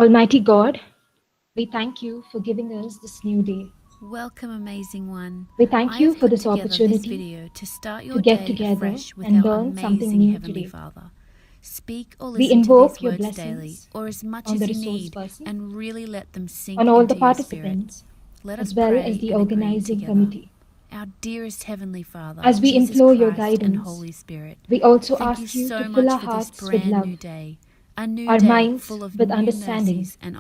Almighty God, we thank you for giving us this new day. Welcome, amazing one. We thank I you have for put this together this opportunity video to start to your get day together afresh with and our learn something amazing new Heavenly today. Father. Speak or We listen to these invoke your words daily, blessings or as much on the as you resource need, person, and really let them sink on all the into your spirit. participants, Let us as well as pray the and agree organizing together. committee. Our dearest Heavenly Father, As we Jesus implore your Christ and guidance, Holy Spirit, we also thank you ask you to so fill much our for this hearts with brand love, new day. A new our day minds full of with new understanding, mercies and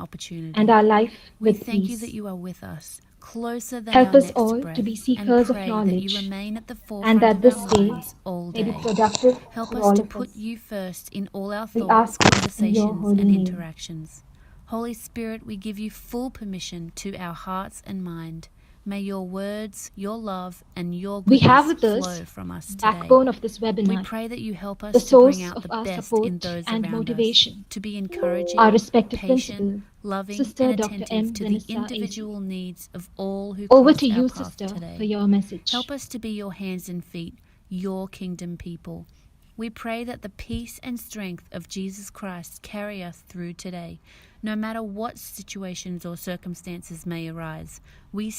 and opportunity. our life We with thank you that peace. you are with us, closer than Help our us next all to breath, be and seekers of pray that you knowledge, remain at the and forefront that of our this day minds all may be day. productive Help for us all to of put us. you first in all our We thoughts, ask this in your conversations, holy and name. interactions. Holy Spirit, we give you full permission to our hearts and mind. May your words, your love, and your We have goodness with us flow from us the today. backbone of this We webinar, pray that you help the us to bring source out of the our best in support those and around us, motivation, to be our encouraging, respected patient, principal, loving, and Sister Dr. attentive M. to the Vanessa AZ. individual needs of all who Over cross to our you, path sister, for today. your message. Help us to be your hands and feet, your kingdom people. We pray that the peace and strength of Jesus Christ carry us through today, no matter what situations or circumstances may arise. We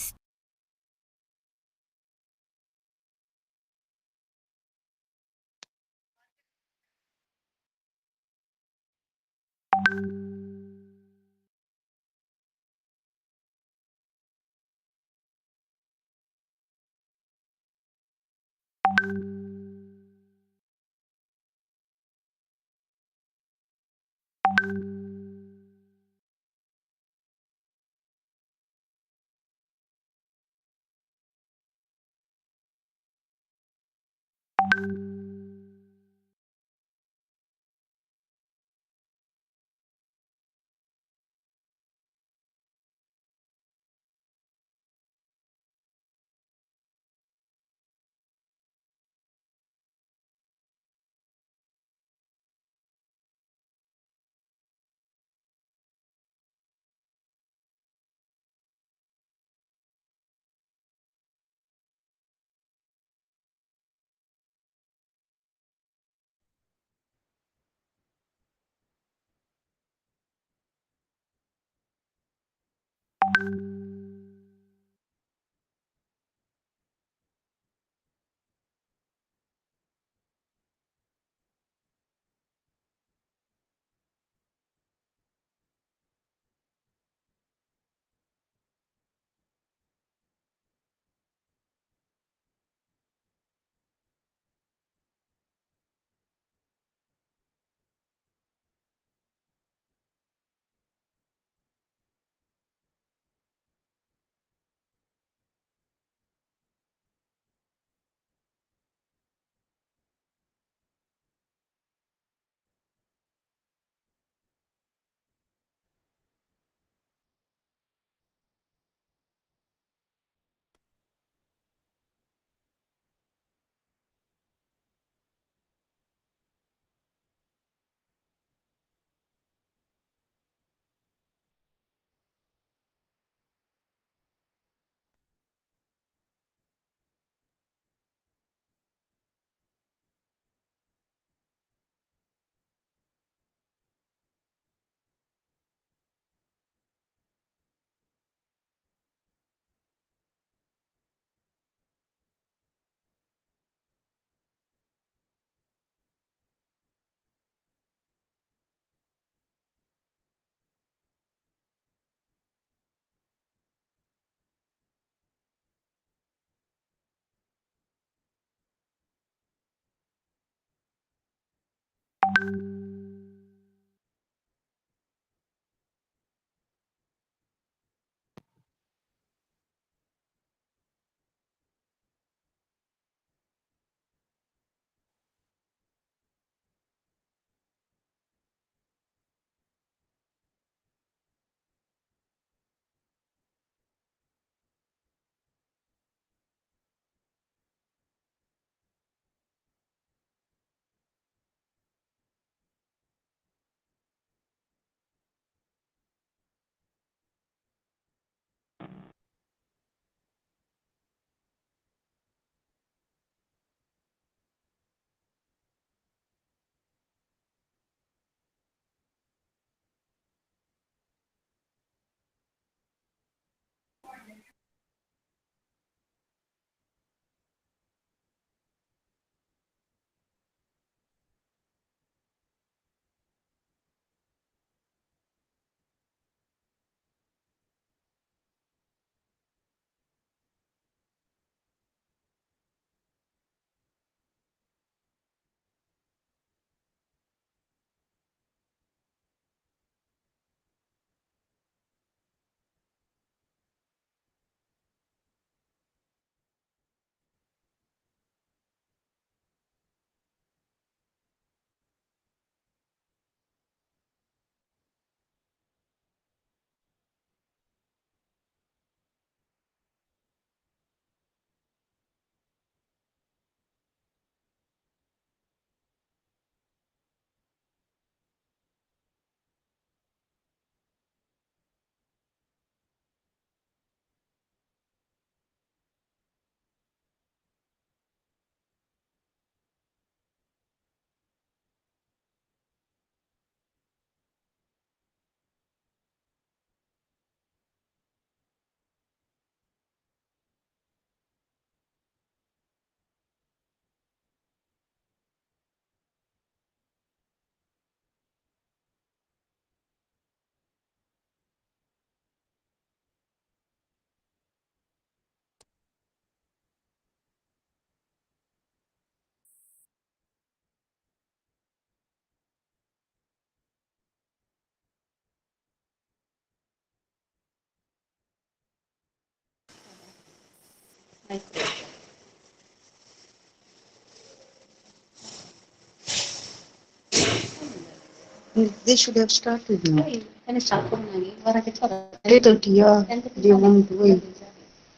They should have started now. Can I start from Nani? Or I can tell her. 8:30, yeah. They won't do it.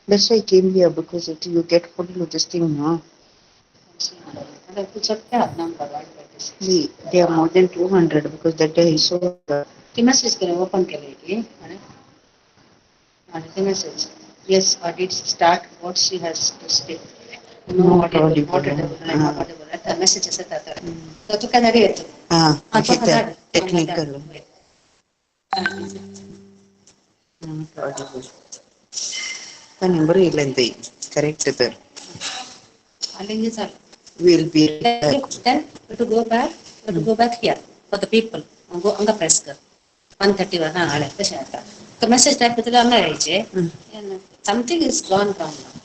That's why I came here because you get hold of this thing now. They are more than 200 because that day I saw The message can open the message. Yes, audit start what she has to speak. Not audible. The message is that. So can I read it? Technical. Not audible. The number is correct. Will be Then to go back, to go back here for the people. Go on the press. 130 the message type something is gone wrong now.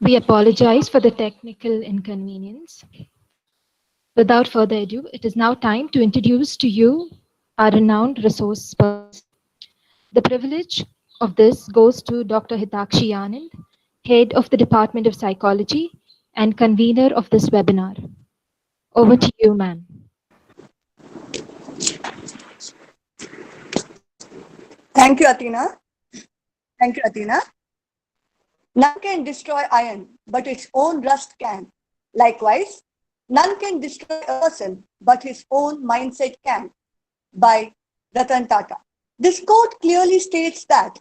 We apologize for the technical inconvenience. Without further ado, it is now time to introduce to you our renowned resource person. The privilege of this goes to Dr. Hitakshi Anand, Head of the Department of Psychology and convener of this webinar. Over to you, ma'am. Thank you, Athena. Thank you, Athena. None can destroy iron, but its own rust can. Likewise, none can destroy a person, but his own mindset can. By Ratan Tata. This quote clearly states that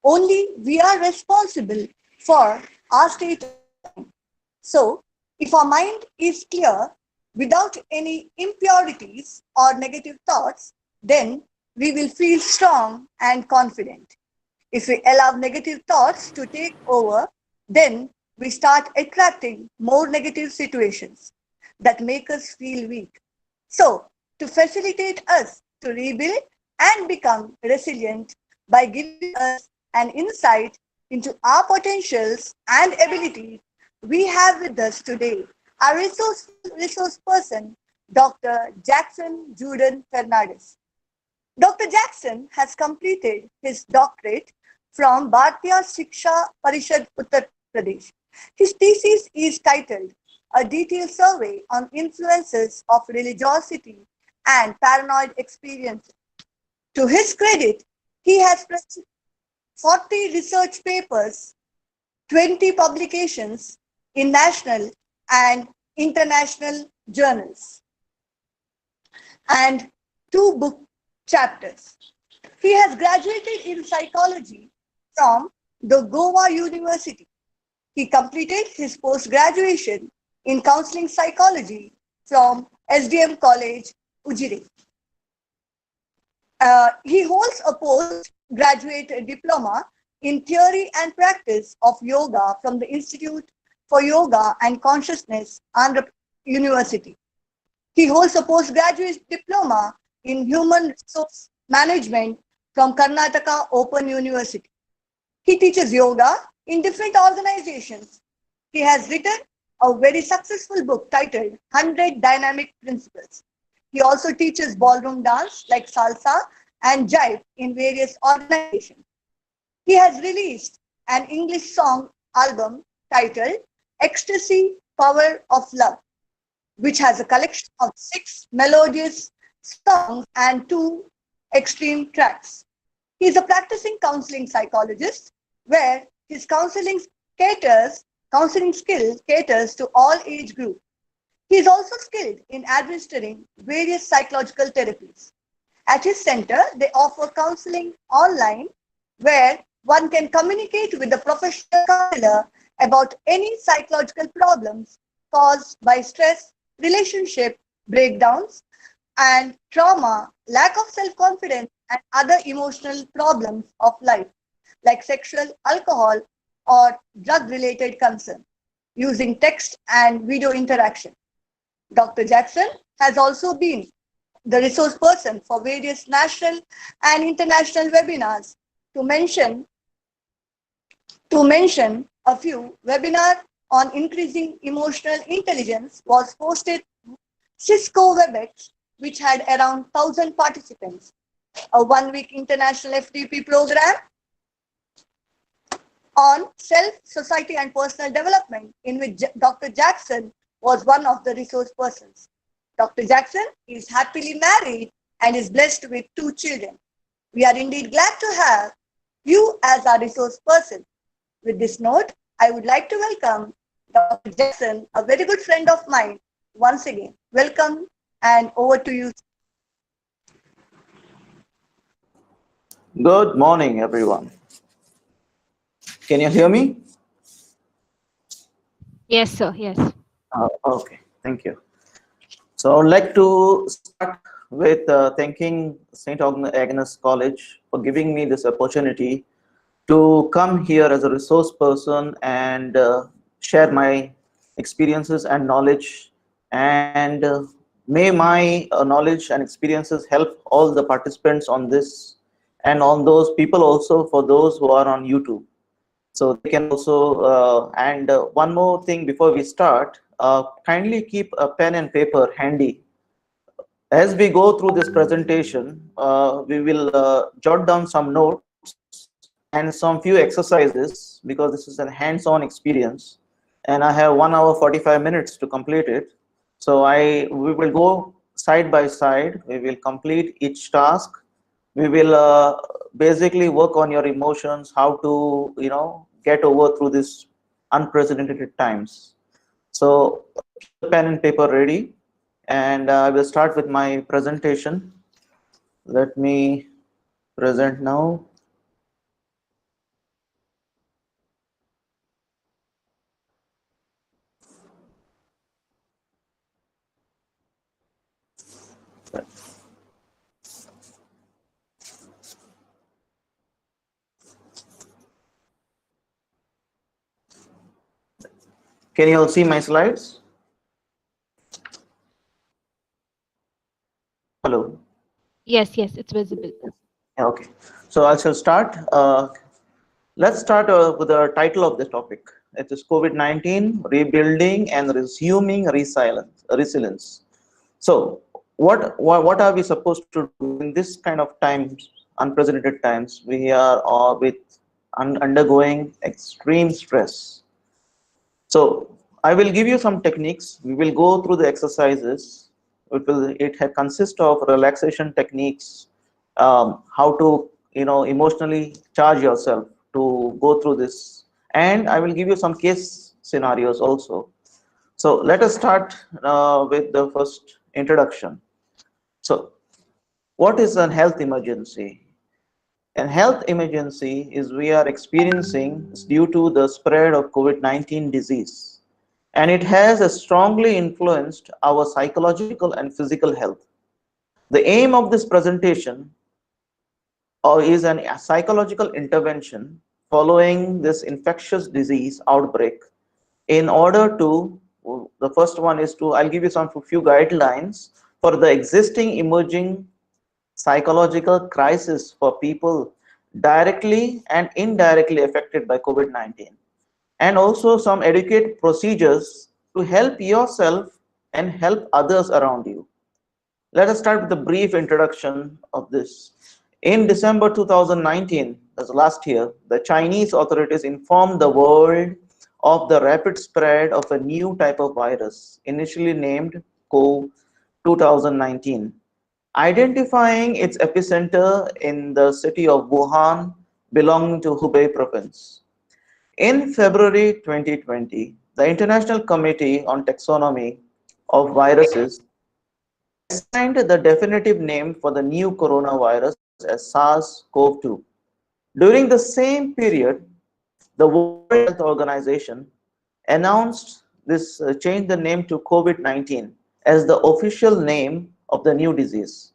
only we are responsible for our state of mind. So, if our mind is clear without any impurities or negative thoughts, then we will feel strong and confident. If we allow negative thoughts to take over, then we start attracting more negative situations that make us feel weak. So, to facilitate us to rebuild and become resilient by giving us an insight into our potentials and abilities, we have with us today our resource person, Dr. Jackson Juden Fernandez. Dr. Jackson has completed his doctorate from Bharatiya Shiksha Parishad, Uttar Pradesh. His thesis is titled A Detailed Survey on Influences of Religiosity and Paranoid Experiences. To his credit, he has produced 40 research papers, 20 publications in national and international journals, and 2 book chapters. He has graduated in psychology from the Goa University. He completed his post-graduation in counseling psychology from SDM College, Ujire. He holds a postgraduate diploma in theory and practice of yoga from the Institute for Yoga and Consciousness, Andhra University. He holds a postgraduate diploma in human resource management from Karnataka Open University. He teaches yoga in different organizations. He has written a very successful book titled 100 Dynamic Principles. He also teaches ballroom dance like salsa and jive in various organizations. He has released an English song album titled Ecstasy, Power of Love, which has a collection of 6 melodious songs and 2 extreme tracks. He is a practicing counseling psychologist where his counseling skill caters to all age groups. He is also skilled in administering various psychological therapies. At his center, they offer counseling online where one can communicate with the professional counselor about any psychological problems caused by stress, relationship breakdowns, and trauma, lack of self-confidence, and other emotional problems of life, like sexual, alcohol, or drug-related concerns, using text and video interaction. Dr. Jackson has also been the resource person for various national and international webinars. To mention a few, webinar on increasing emotional intelligence was hosted Cisco WebEx, which had around 1,000 participants. A 1-week international FDP program on self, society, and personal development, in which Dr. Jackson was one of the resource persons. Dr. Jackson is happily married and is blessed with 2 children. We are indeed glad to have you as our resource person. With this note, I would like to welcome Dr. Jackson, a very good friend of mine, once again. Welcome, and over to you. Good morning, everyone. Can you hear me? Yes, sir. Yes. Okay, thank you. So I would like to start with thanking St. Agnes College for giving me this opportunity to come here as a resource person and share my experiences and knowledge, and may my knowledge and experiences help all the participants on this, and on those people also, for those who are on YouTube. So they can also, and one more thing before we start, kindly keep a pen and paper handy. As we go through this presentation, we will jot down some notes and some few exercises because this is a hands-on experience, and I have 1 hour 45 minutes to complete it. So we will go side by side. We will complete each task. We will basically work on your emotions, how to get over through this unprecedented times. So keep the pen and paper ready, and I will start with my presentation. Let me present now. Can you all see my slides? Hello. Yes, yes, it's visible. Okay. So I shall start. Let's start with the title of the topic. It is COVID-19, rebuilding and resuming resilience. So what are we supposed to do in this kind of times, unprecedented times? We are all undergoing extreme stress. So I will give you some techniques. We will go through the exercises. It consist of relaxation techniques, how to emotionally charge yourself to go through this, and I will give you some case scenarios also. So let us start with the first introduction. So what is a health emergency? An health emergency is we are experiencing due to the spread of COVID-19 disease, and it has strongly influenced our psychological and physical health. The aim of this presentation is a psychological intervention following this infectious disease outbreak in order to, the first one is to, I'll give you some few guidelines for the existing emerging psychological crisis for people directly and indirectly affected by COVID-19, and also some educate procedures to help yourself and help others around you. Let us start with a brief introduction of this. In December 2019, that's last year, the Chinese authorities informed the world of the rapid spread of a new type of virus, initially named CoV 2019, identifying its epicenter in the city of Wuhan, belonging to Hubei province. In February 2020, the International Committee on Taxonomy of Viruses assigned the definitive name for the new coronavirus as SARS-CoV-2. During the same period, the World Health Organization announced this, changed the name to COVID-19 as the official name of the new disease.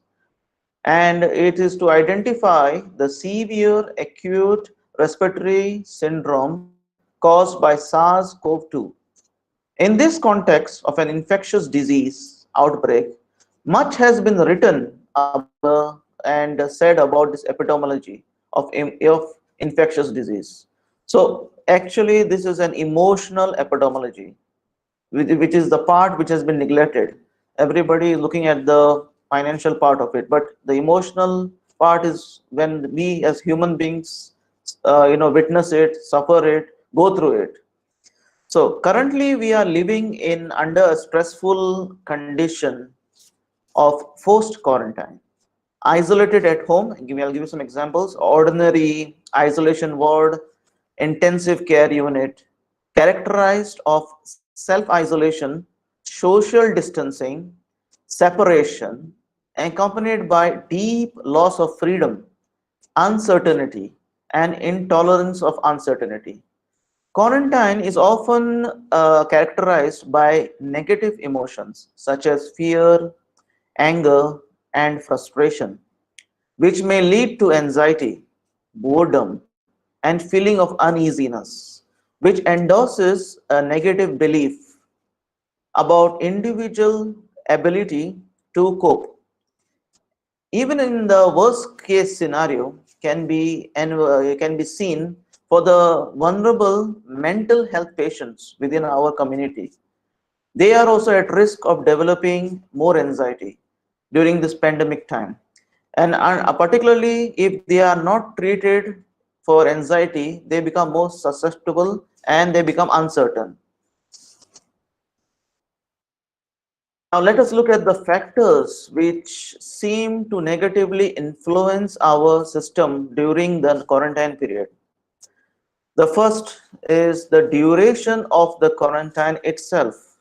And it is to identify the severe acute respiratory syndrome caused by SARS-CoV-2. In this context of an infectious disease outbreak, much has been written and said about this epidemiology of infectious disease. So actually, this is an emotional epidemiology, which is the part which has been neglected. Everybody is looking at the financial part of it, but the emotional part is when we as human beings, witness it, suffer it, go through it. So currently we are living in under a stressful condition of forced quarantine, isolated at home. I'll give you some examples. Ordinary isolation ward, intensive care unit, characterized of self-isolation, social distancing, separation, accompanied by deep loss of freedom, uncertainty, and intolerance of uncertainty. Quarantine is often characterized by negative emotions such as fear, anger, and frustration, which may lead to anxiety, boredom, and feeling of uneasiness, which endorses a negative belief about individual ability to cope. Even in the worst case scenario can be seen for the vulnerable mental health patients within our community. they are also at risk of developing more anxiety during this pandemic time. And particularly if they are not treated for anxiety, they become more susceptible and they become uncertain. Now let us look at the factors which seem to negatively influence our system during the quarantine period. The first is the duration of the quarantine itself.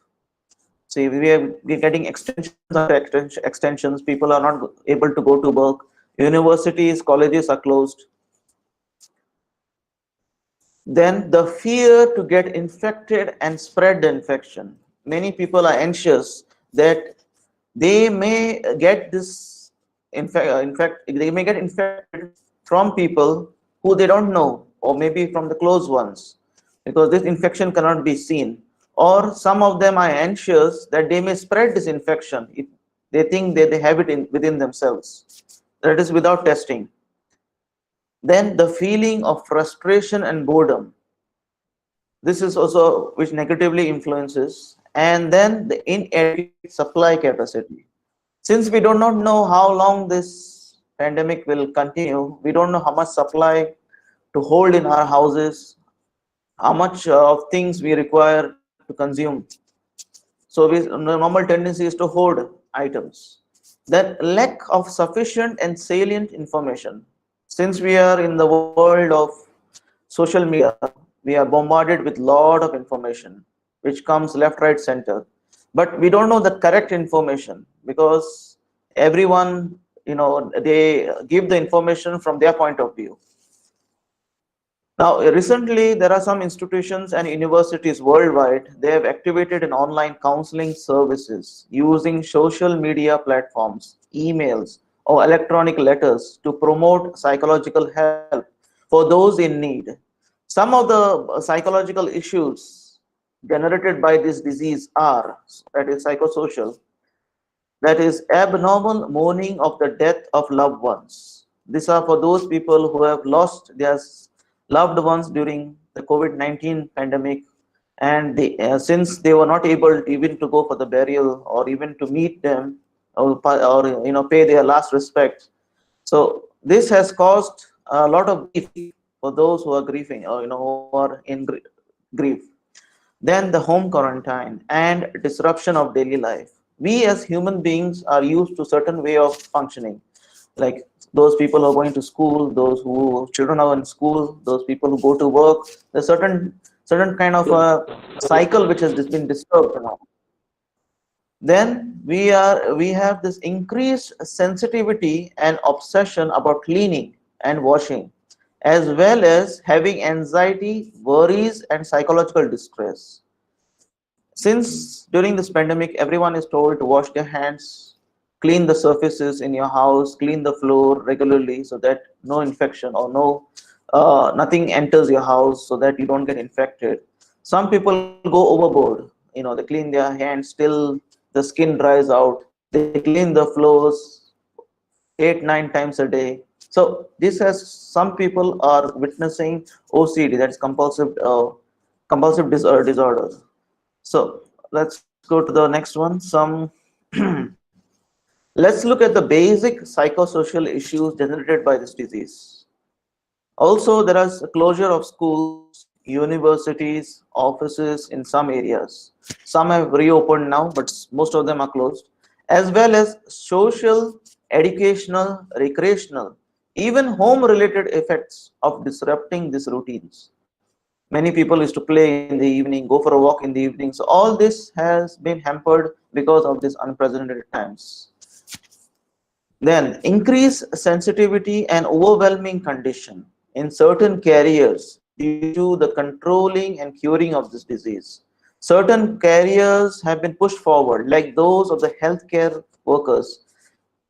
See, we're getting extensions after extensions. People are not able to go to work. Universities, colleges are closed. Then the fear to get infected and spread the infection. Many people are anxious that they may get this, in fact, they may get infected from people who they don't know, or maybe from the close ones, because this infection cannot be seen. Or some of them are anxious that they may spread this infection if they think that they have it within themselves. That is without testing. Then the feeling of frustration and boredom. This is also which negatively influences. And then the inadequate supply capacity. Since we do not know how long this pandemic will continue, we don't know how much supply to hold in our houses, how much of things we require to consume. So the normal tendency is to hoard items. Then lack of sufficient and salient information. Since we are in the world of social media, we are bombarded with lot of information which comes left, right, center, but we don't know the correct information because everyone, they give the information from their point of view. Now recently there are some institutions and universities worldwide, they have activated an online counseling services using social media platforms, emails or electronic letters to promote psychological help for those in need. Some of the psychological issues generated by this disease are, that is psychosocial, that is abnormal mourning of the death of loved ones. These are for those people who have lost their loved ones during the COVID-19 pandemic, and since they were not able even to go for the burial or even to meet them or pay their last respect. So this has caused a lot of grief for those who are grieving or who are in grief. Then the home quarantine and disruption of daily life. We as human beings are used to certain way of functioning, like those people who are going to school, those who children are in school, those people who go to work. There's certain kind of a cycle which has been disturbed now. Then we have this increased sensitivity and obsession about cleaning and washing, as well as having anxiety, worries, and psychological distress. Since during this pandemic, everyone is told to wash their hands, clean the surfaces in your house, clean the floor regularly so that no infection or nothing enters your house so that you don't get infected. Some people go overboard, they clean their hands till the skin dries out. They clean the floors 8-9 times a day. So this has, some people are witnessing OCD, that's compulsive disorder. So let's go to the next one. Let's look at the basic psychosocial issues generated by this disease. Also, there is a closure of schools, universities, offices in some areas. Some have reopened now, but most of them are closed, as well as social, educational, recreational, even home-related effects of disrupting these routines. Many people used to play in the evening, go for a walk in the evening. So all this has been hampered because of these unprecedented times. Then increased sensitivity and overwhelming condition in certain carriers due to the controlling and curing of this disease. Certain carriers have been pushed forward, like those of the healthcare workers.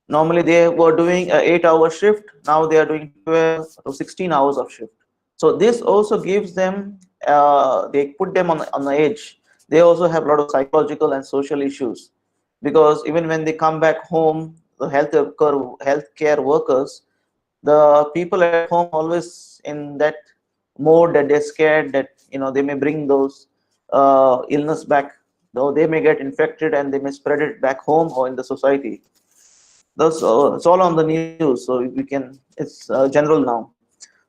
Normally they were doing an 8-hour shift, now they are doing 12 or 16 hours of shift. So this also gives them, they put them on the edge. They also have a lot of psychological and social issues, because even when they come back home, the healthcare workers, the people at home always in that mode that they're scared that they may bring those illness back though they may get infected and they may spread it back home or in the society. Thus, it's all on the news, so we can, it's general now.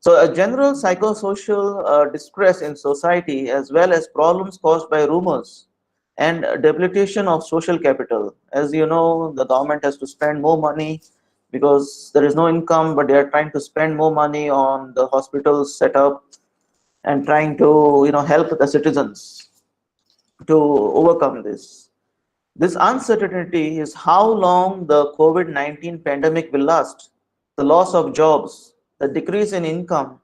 So a general psychosocial distress in society, as well as problems caused by rumors and debilitation of social capital. As you know, the government has to spend more money because there is no income, but they are trying to spend more money on the hospitals set up and trying to, help the citizens to overcome this. This uncertainty is how long the COVID-19 pandemic will last, the loss of jobs, the decrease in income,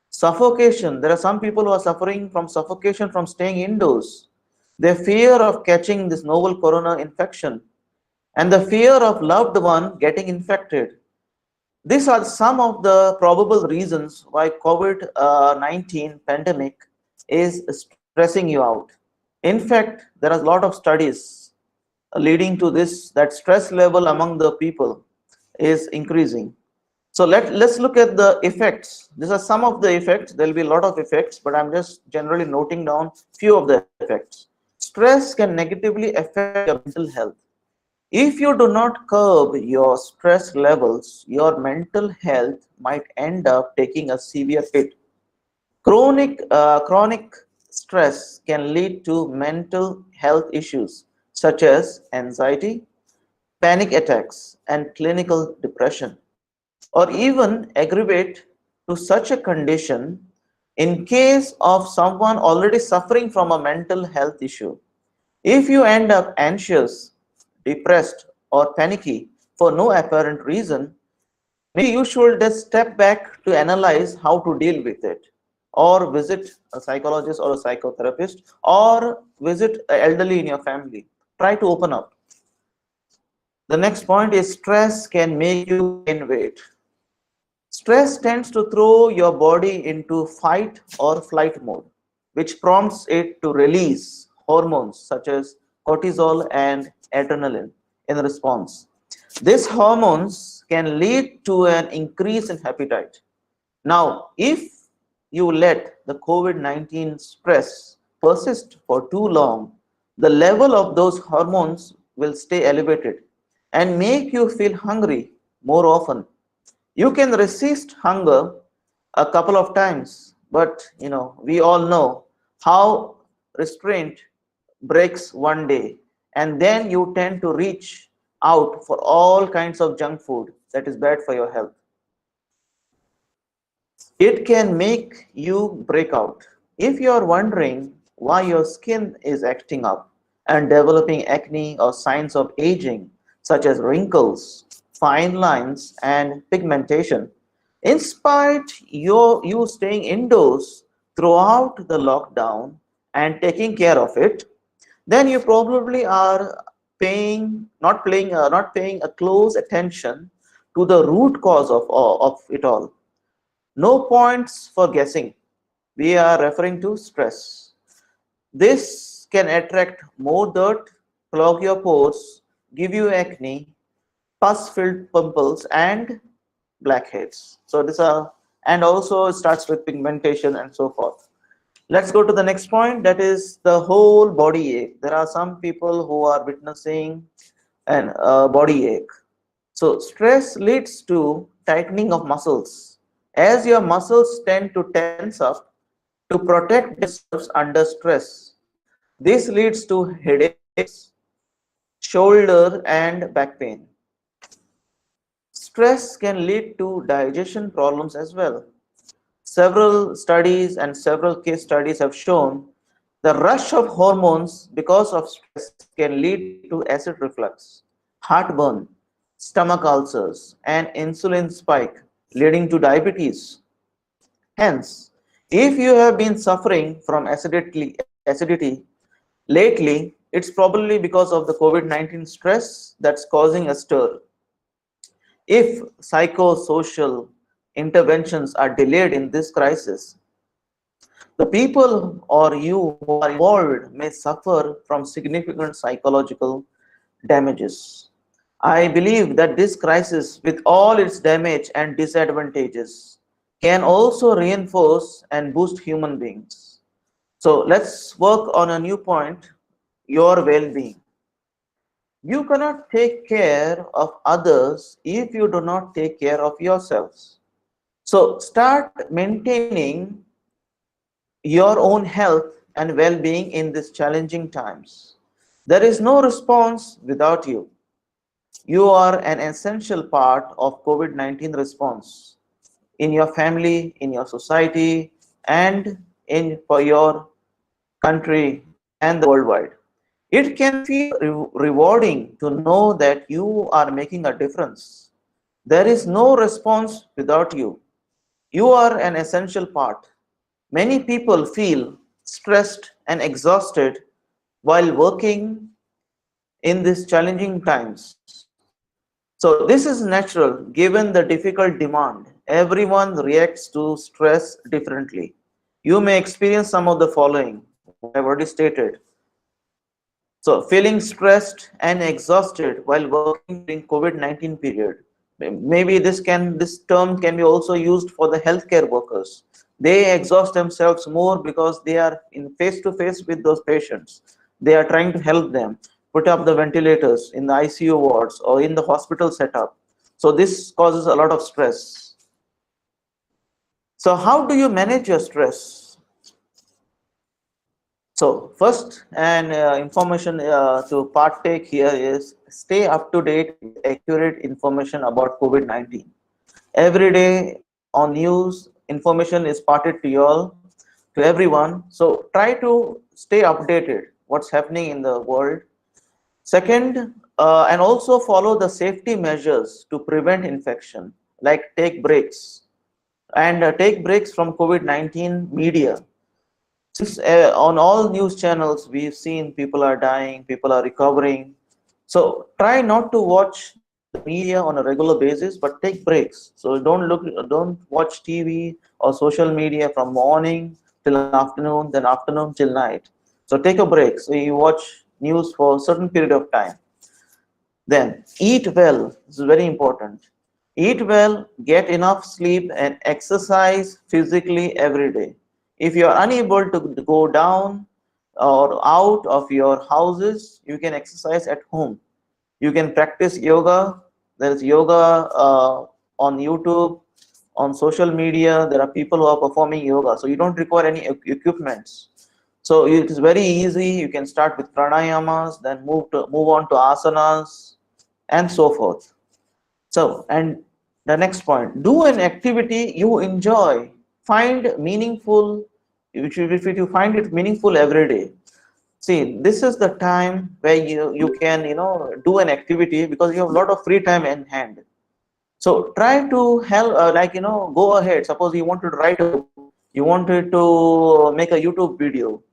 suffocation. There are some people who are suffering from suffocation from staying indoors. Their fear of catching this novel corona infection and the fear of loved one getting infected. These are some of the probable reasons why COVID-19 pandemic is stressing you out. In fact, there are a lot of studies leading to this, that stress level among the people is increasing. So let's look at the effects. These are some of the effects. There will be a lot of effects, but I'm just generally noting down few of the effects. Stress can negatively affect your mental health. If you do not curb your stress levels, your mental health might end up taking a severe hit. Chronic stress can lead to mental health issues such as anxiety, panic attacks, and clinical depression, or even aggravate to such a condition in case of someone already suffering from a mental health issue. If you end up anxious, depressed, or panicky for no apparent reason, maybe you should just step back to analyze how to deal with it, or visit a psychologist or a psychotherapist, or visit an elderly in your family. Try to open up. The next point is stress can make you gain weight. Stress tends to throw your body into fight or flight mode, which prompts it to release hormones such as cortisol and adrenaline in response. These hormones can lead to an increase in appetite. Now, if you let the COVID-19 stress persist for too long, the level of those hormones will stay elevated and make you feel hungry more often. You can resist hunger a couple of times, but we all know how restraint breaks one day, and then you tend to reach out for all kinds of junk food that is bad for your health. It can make you break out. If you are wondering why your skin is acting up and developing acne or signs of aging, such as wrinkles, fine lines, and pigmentation, in spite you staying indoors throughout the lockdown and taking care of it, then you probably are not paying a close attention to the root cause of it all. No points for guessing. We are referring to stress. This can attract more dirt, clog your pores, give you acne, pus-filled pimples, and blackheads. So and also it starts with pigmentation and so forth. Let's go to the next point, that is the whole body ache. There are some people who are witnessing an body ache. So stress leads to tightening of muscles. As your muscles tend to tense up to protect themselves under stress, this leads to headaches, shoulder and back pain. Stress can lead to digestion problems as well. Several studies and several case studies have shown the rush of hormones because of stress can lead to acid reflux, heartburn, stomach ulcers, and insulin spike, leading to diabetes. Hence, if you have been suffering from acidity lately, it's probably because of the COVID-19 stress that's causing a stir. If psychosocial interventions are delayed in this crisis, the people or you who are involved may suffer from significant psychological damages. I believe that this crisis, with all its damage and disadvantages, can also reinforce and boost human beings. So let's work on a new point. your well-being. You cannot take care of others if you do not take care of yourselves. So start maintaining your own health and well-being in these challenging times. There is no response without you. You are an essential part of COVID-19 response in your family, in your society, and in for your country and the worldwide. It can feel rewarding to know that you are making a difference. There is no response without you. You are an essential part. Many people feel stressed and exhausted while working in these challenging times. So this is natural given the difficult demand. Everyone reacts to stress differently. You may experience some of the following, what I've already stated. So feeling stressed and exhausted while working during COVID-19 period. Maybe this term can be also used for the healthcare workers. They exhaust themselves more because they are in face to face with those patients. They are trying to help them put up the ventilators in the ICU wards or in the hospital setup. So this causes a lot of stress. So how do you manage your stress? So first and information to partake here is stay up to date with accurate information about COVID-19. Every day on news, information is parted to you all, to everyone. So try to stay updated what's happening in the world. Second, and also follow the safety measures to prevent infection, like take breaks and take breaks from COVID-19 media. Since on all news channels we've seen people are dying, people are recovering. So try not to watch the media on a regular basis, but take breaks. So don't watch TV or social media from morning till afternoon, then afternoon till night. So take a break. So you watch news for a certain period of time. Then eat well. This is very important. Eat well, get enough sleep, and exercise physically every day. If you are unable to go down or out of your houses, you can exercise at home. You can practice yoga. There is yoga on YouTube, on social media. There are people who are performing yoga. So you don't require any equipments. So it is very easy. You can start with pranayamas, then move on to asanas, and so forth. So, and the next point, do an activity you enjoy. Find meaningful, if you find it meaningful every day. See, this is the time where you can, do an activity because you have a lot of free time in hand. So try to help, go ahead. Suppose you wanted to write a book, you wanted to make a YouTube video.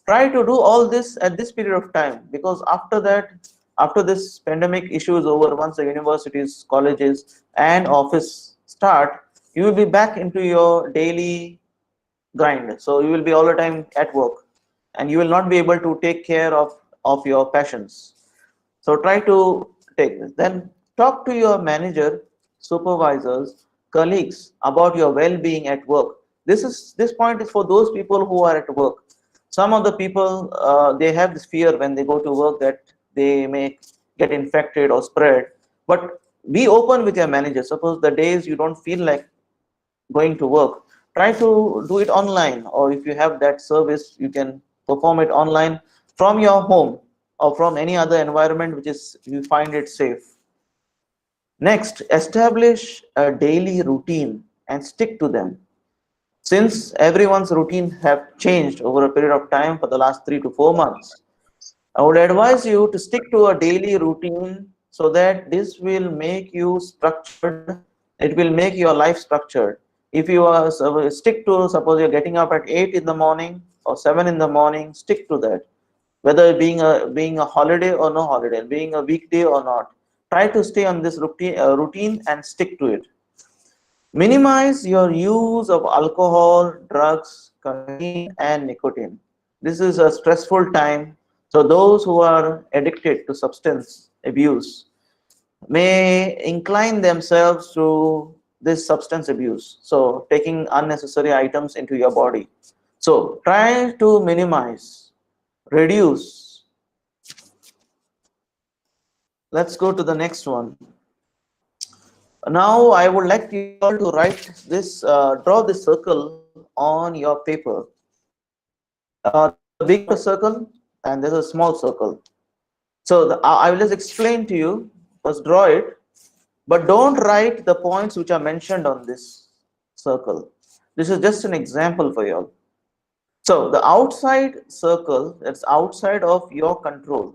Try to do all this at this period of time, because after that, after this pandemic issue is over, once the universities, colleges, and office start, you will be back into your daily grind. So you will be all the time at work, and you will not be able to take care of your passions. So try to take this. Then talk to your manager, supervisors, colleagues about your well-being at work. This point is for those people who are at work. Some of the people they have this fear when they go to work that they may get infected or spread. But be open with your manager. Suppose the days you don't feel like going to work, try to do it online, or if you have that service, you can perform it online from your home or from any other environment which is you find it safe. Next, establish a daily routine and stick to them. Since everyone's routine have changed over a period of time for the last 3 to 4 months, I would advise you to stick to a daily routine so that this will make you structured. It will make your life structured. If you are stick to, suppose you're getting up at 8 in the morning or 7 in the morning, stick to that. Whether being a holiday or no holiday, being a weekday or not, try to stay on this routine and stick to it. Minimize your use of alcohol, drugs, caffeine, and nicotine. This is a stressful time. So those who are addicted to substance abuse may incline themselves to this substance abuse. So taking unnecessary items into your body. So try to minimize, reduce Let's go to the next one. Now I would like you all to write this, draw this circle on your paper. There's a big circle and there's a small circle. So I will just explain to you. First draw it, but don't write the points which are mentioned on this circle. This is just an example for you all. So the outside circle, that's outside of your control.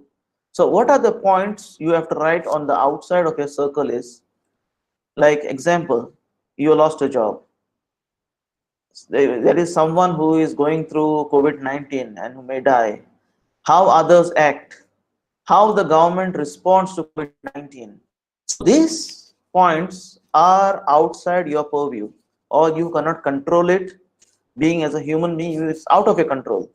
So what are the points you have to write on the outside of your circle is, like example, you lost a job. There is someone who is going through COVID-19 and who may die. How others act, how the government responds to COVID-19. So these points are outside your purview, or you cannot control it. Being as a human being, it's out of your control.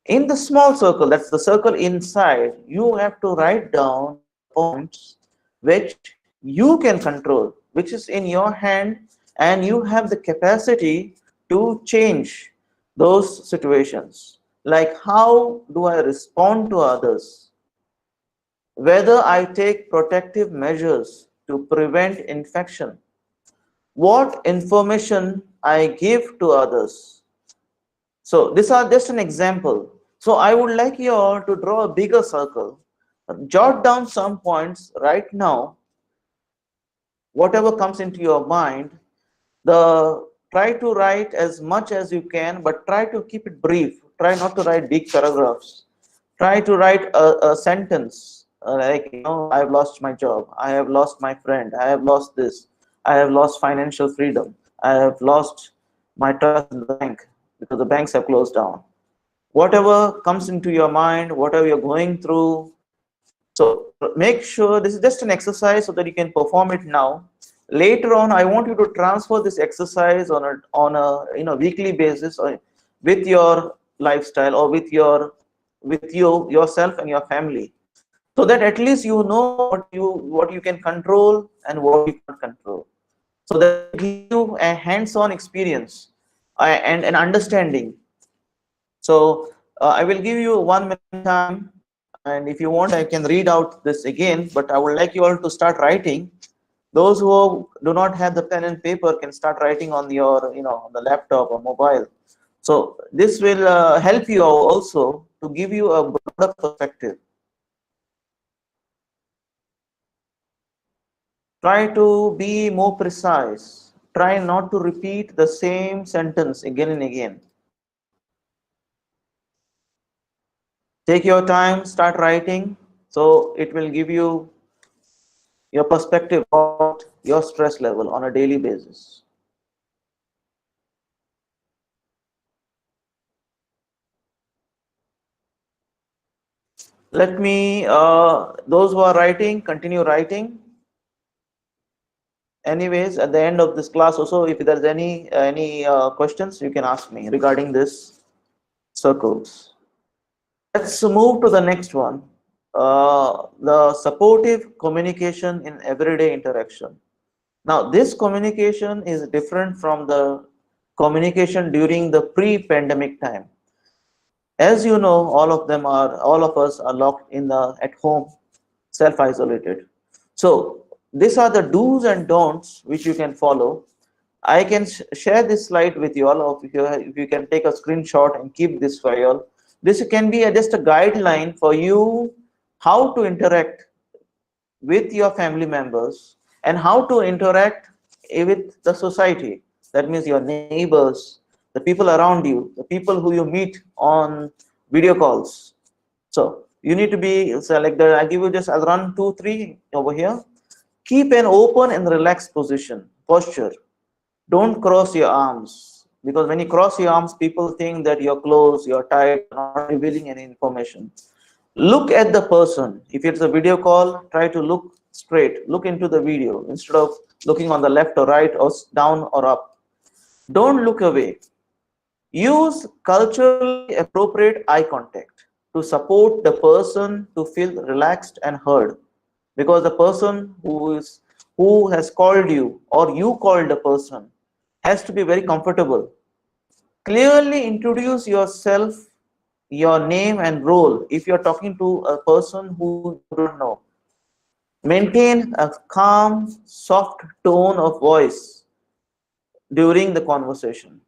In the small circle, that's the circle inside, you have to write down points which you can control, which is in your hand, and you have the capacity to change those situations. Like, how do I respond to others? Whether I take protective measures to prevent infection, what information I give to others. So these are just an example. So I would like you all to draw a bigger circle, jot down some points right now, whatever comes into your mind. Try to write as much as you can, but try to keep it brief. Try not to write big paragraphs. Try to write a sentence like, I have lost my job, I have lost my friend, I have lost this, I have lost financial freedom, I have lost my trust in the bank because the banks have closed down. Whatever comes into your mind, whatever you're going through. So make sure this is just an exercise so that you can perform it now. Later on, I want you to transfer this exercise on a weekly basis, or with your lifestyle, or with yourself and your family, so that at least you know what you can control and what you can't control. So that gives you a hands-on experience and an understanding. So I will give you 1 minute time, and if you want, I can read out this again, but I would like you all to start writing. Those who do not have the pen and paper can start writing on your, on the laptop or mobile. So this will help you also to give you a broader perspective. Try to be more precise. Try not to repeat the same sentence again and again. Take your time, start writing, so it will give you your perspective about your stress level on a daily basis. Let me, those who are writing, continue writing. Anyways, at the end of this class also, if there's any questions, you can ask me regarding this circles. Let's move to the next one. The supportive communication in everyday interaction. Now, this communication is different from the communication during the pre-pandemic time. As you know, all of us are locked at home, self-isolated. So these are the do's and don'ts which you can follow. I can share this slide with you all. If you can take a screenshot and keep this for you all. This can be just a guideline for you how to interact with your family members and how to interact with the society. That means your neighbors, the people around you, the people who you meet on video calls. So you need to be, so like that. I give you just, I'll run 2, 3 over here. Keep an open and relaxed posture. Don't cross your arms, because when you cross your arms, people think that you're close, you're tight, not revealing any information. Look at the person. If it's a video call, try to look straight, look into the video instead of looking on the left or right or down or up. Don't look away. Use culturally appropriate eye contact to support the person to feel relaxed and heard, because the person who has called you or you called the person has to be very comfortable. Clearly introduce yourself, your name and role if you're talking to a person who you don't know. Maintain a calm, soft tone of voice during the conversation.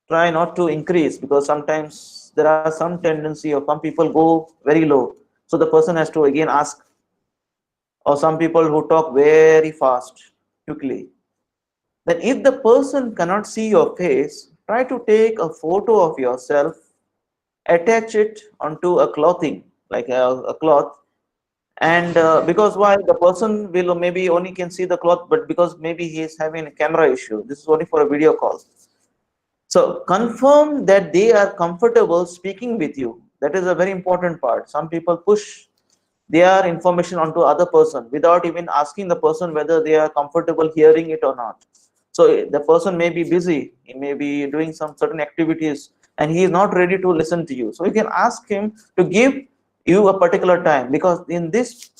Try not to increase, because sometimes there are some tendency of some people go very low. So the person has to again ask, or some people who talk very fast, quickly. Then if the person cannot see your face, try to take a photo of yourself, attach it onto a clothing, like a cloth, and because why, the person will maybe only can see the cloth, but because maybe he is having a camera issue, this is only for a video call. So confirm that they are comfortable speaking with you. That is a very important part. Some people push their information onto other person without even asking the person whether they are comfortable hearing it or not. So the person may be busy, he may be doing some certain activities, and he is not ready to listen to you. So you can ask him to give you a particular time, because in this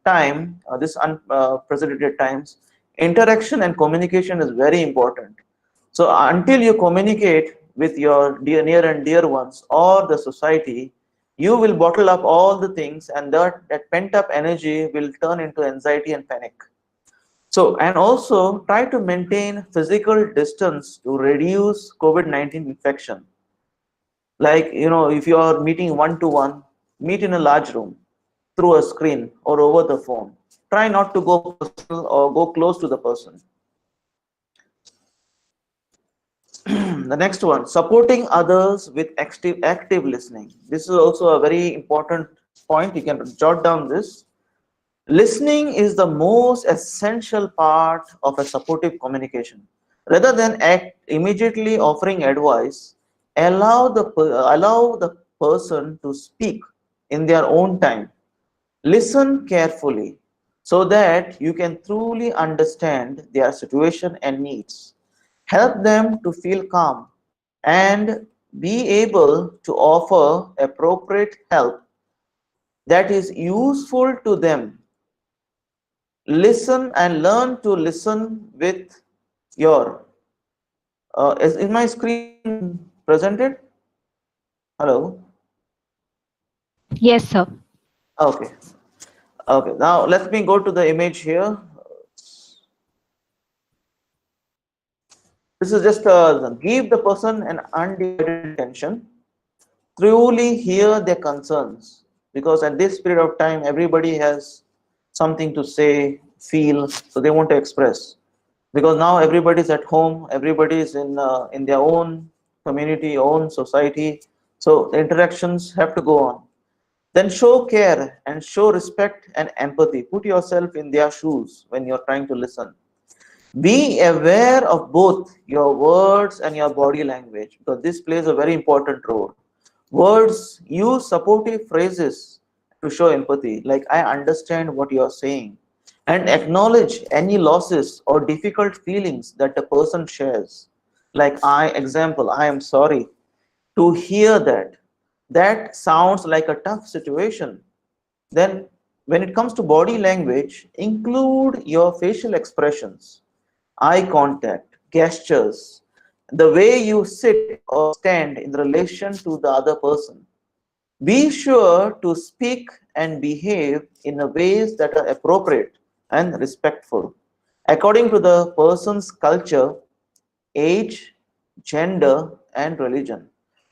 time, this unprecedented times, interaction and communication is very important. So until you communicate with your near and dear ones or the society, you will bottle up all the things, and that pent up energy will turn into anxiety and panic. So, and also try to maintain physical distance to reduce COVID-19 infection. Like, if you are meeting one to one, meet in a large room through a screen or over the phone. Try not to go personal or go close to the person. The next one, supporting others with active listening. This is also a very important point. You can jot down this. Listening is the most essential part of a supportive communication. Rather than immediately offering advice, allow the person to speak in their own time. Listen carefully so that you can truly understand their situation and needs. Help them to feel calm and be able to offer appropriate help that is useful to them. Listen and learn to listen with your is my screen presented? Hello. Yes, sir. Okay. Now let me go to the image here. This is just give the person an undivided attention. Truly hear their concerns, because at this period of time everybody has something to say, feel, so they want to express. Because now everybody is at home, everybody is in their own community, own society, so the interactions have to go on. Then show care and show respect and empathy. Put yourself in their shoes when you're trying to listen. Be aware of both your words and your body language, because this plays a very important role. Words, use supportive phrases to show empathy, like I understand what you are saying, and acknowledge any losses or difficult feelings that the person shares. Like example, I am sorry to hear that. That sounds like a tough situation. Then when it comes to body language, include your facial expressions, eye contact, gestures, the way you sit or stand in relation to the other person. Be sure to speak and behave in a ways that are appropriate and respectful, according to the person's culture, age, gender, and religion.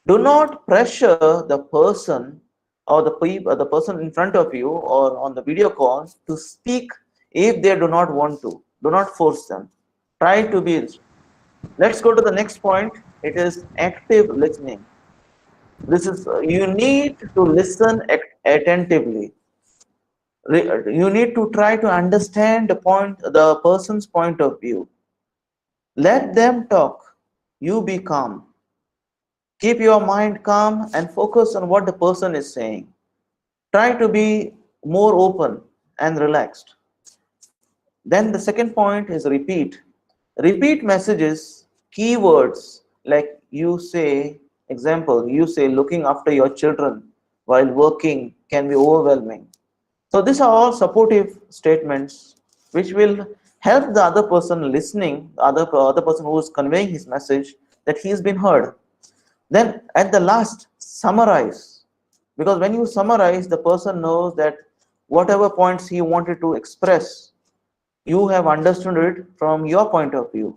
Do not pressure the person or the person in front of you or on the video call to speak if they do not want to. Do not force them. Try to be. Let's go to the next point. It is active listening. This is you need to listen attentively. You need to try to understand the person's point of view. Let them talk. You be calm. Keep your mind calm and focus on what the person is saying. Try to be more open and relaxed. Then the second point is repeat. Repeat messages, keywords like you say, example, you say looking after your children while working can be overwhelming. So these are all supportive statements which will help the other person listening, the other person who is conveying his message, that he has been heard. Then at the last, summarize. Because when you summarize, the person knows that whatever points he wanted to express, you have understood it from your point of view.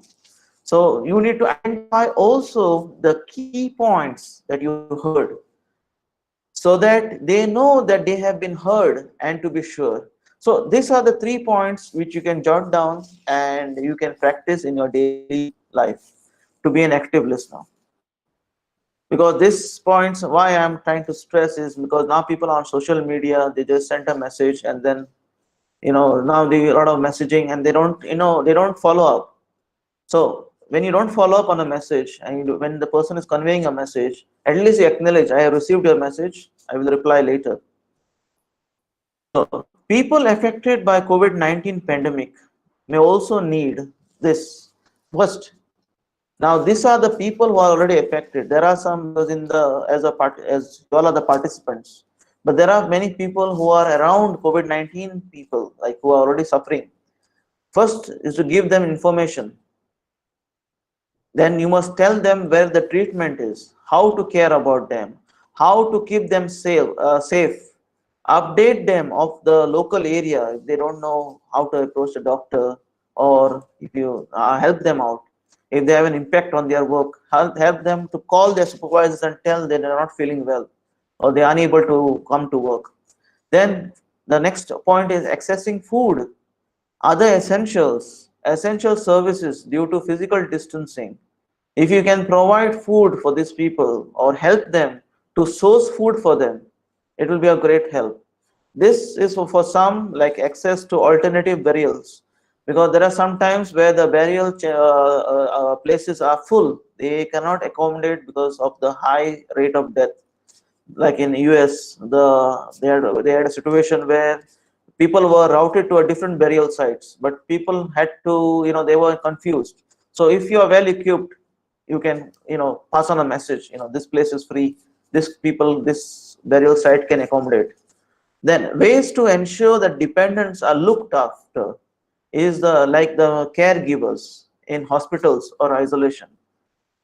So you need to identify also the key points that you heard, so that they know that they have been heard and to be sure. So these are the 3 points which you can jot down and you can practice in your daily life to be an active listener. Because this points, why I'm trying to stress is because now people on social media, they just send a message and then, now they a lot of messaging and they don't, they don't follow up. So when you don't follow up on a message and when the person is conveying a message, at least you acknowledge, I have received your message, I will reply later. So people affected by COVID-19 pandemic may also need this. First, now these are the people who are already affected. There are some in the as all are the participants, but there are many people who are around COVID-19 people, like who are already suffering. First is to give them information. Then you must tell them where the treatment is, how to care about them, how to keep them safe. Update them of the local area if they don't know how to approach a doctor, or if you help them out. If they have an impact on their work, help them to call their supervisors and tell them they're not feeling well or they're unable to come to work. Then the next point is accessing food, other essential services due to physical distancing. If you can provide food for these people or help them to source food for them, it will be a great help. This is for some, like access to alternative burials, because there are some times where the burial places are full. They cannot accommodate because of the high rate of death. Like in US, they had a situation where people were routed to a different burial sites, but people had to, they were confused. So if you are well equipped, you can, pass on a message, this place is free, this burial site can accommodate. Then ways to ensure that dependents are looked after is like the caregivers in hospitals or isolation.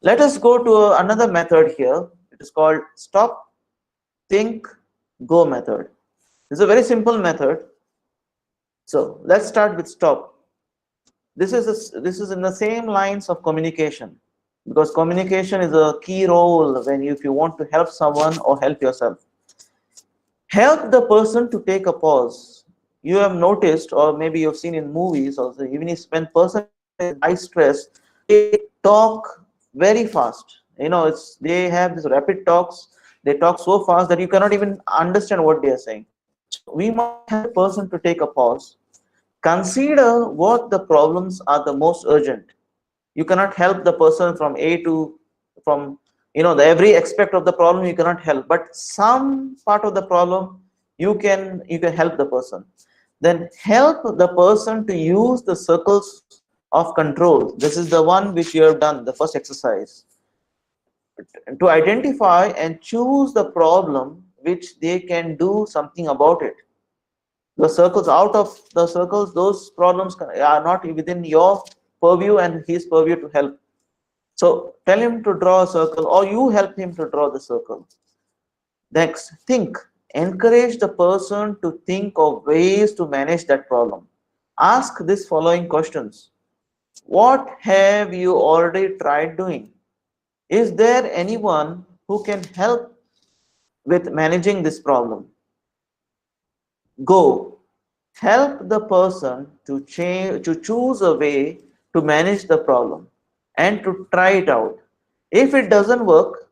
Let us go to another method here. It is called stop, think, go method. It's a very simple method. So let's start with stop. This is in the same lines of communication, because communication is a key role if you want to help someone or help yourself. Help the person to take a pause. You have noticed, or maybe you've seen in movies also, even if when person is high stress, they talk very fast. They have these rapid talks. They talk so fast that you cannot even understand what they are saying. So we must help the person to take a pause. Consider what the problems are the most urgent. You cannot help the person from every aspect of the problem you cannot help, but some part of the problem you can help the person. Then help the person to use the circles of control. This is the one which you have done, the first exercise, to identify and choose the problem which they can do something about it. The circles, out of the circles, those problems are not within your purview and his purview to help. So tell him to draw a circle, or you help him to draw the circle. Next, think. Encourage the person to think of ways to manage that problem. Ask these following questions. What have you already tried doing? Is there anyone who can help with managing this problem? Go. Help the person to choose a way to manage the problem and to try it out. If it doesn't work,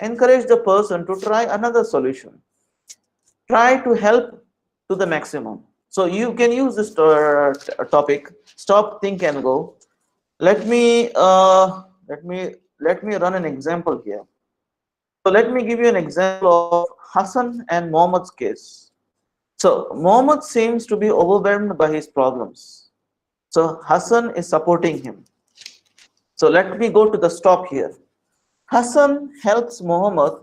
encourage the person to try another solution. Try to help to the maximum. So you can use this topic, stop, think, and go. Let me run an example here. So let me give you an example of Hassan and Mohammed's case. So Mohammed seems to be overwhelmed by his problems. So Hassan is supporting him. So let me go to the stop here. Hassan helps Mohammed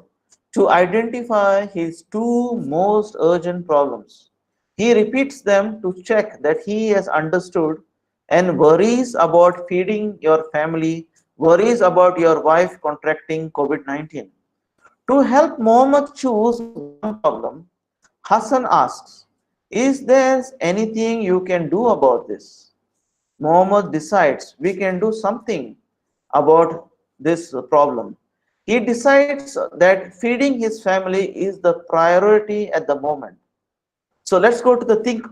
to identify his 2 most urgent problems. He repeats them to check that he has understood and worries about feeding your family, worries about your wife contracting COVID-19. To help Mohammed choose one problem, Hassan asks, Is there anything you can do about this? Muhammad decides we can do something about this problem. He decides that feeding his family is the priority at the moment. So let's go to the think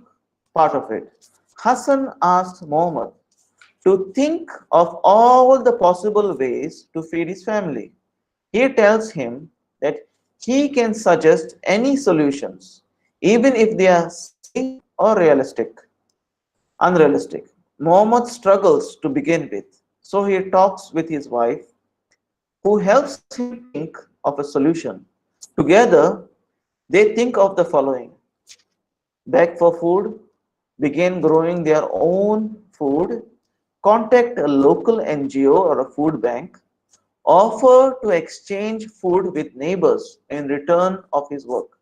part of it. Hassan asks Muhammad to think of all the possible ways to feed his family. He tells him that he can suggest any solutions, even if they are silly or unrealistic. Muhammad struggles to begin with, so he talks with his wife, who helps him think of a solution. Together, they think of the following: beg for food, begin growing their own food, contact a local NGO or a food bank, offer to exchange food with neighbors in return of his work.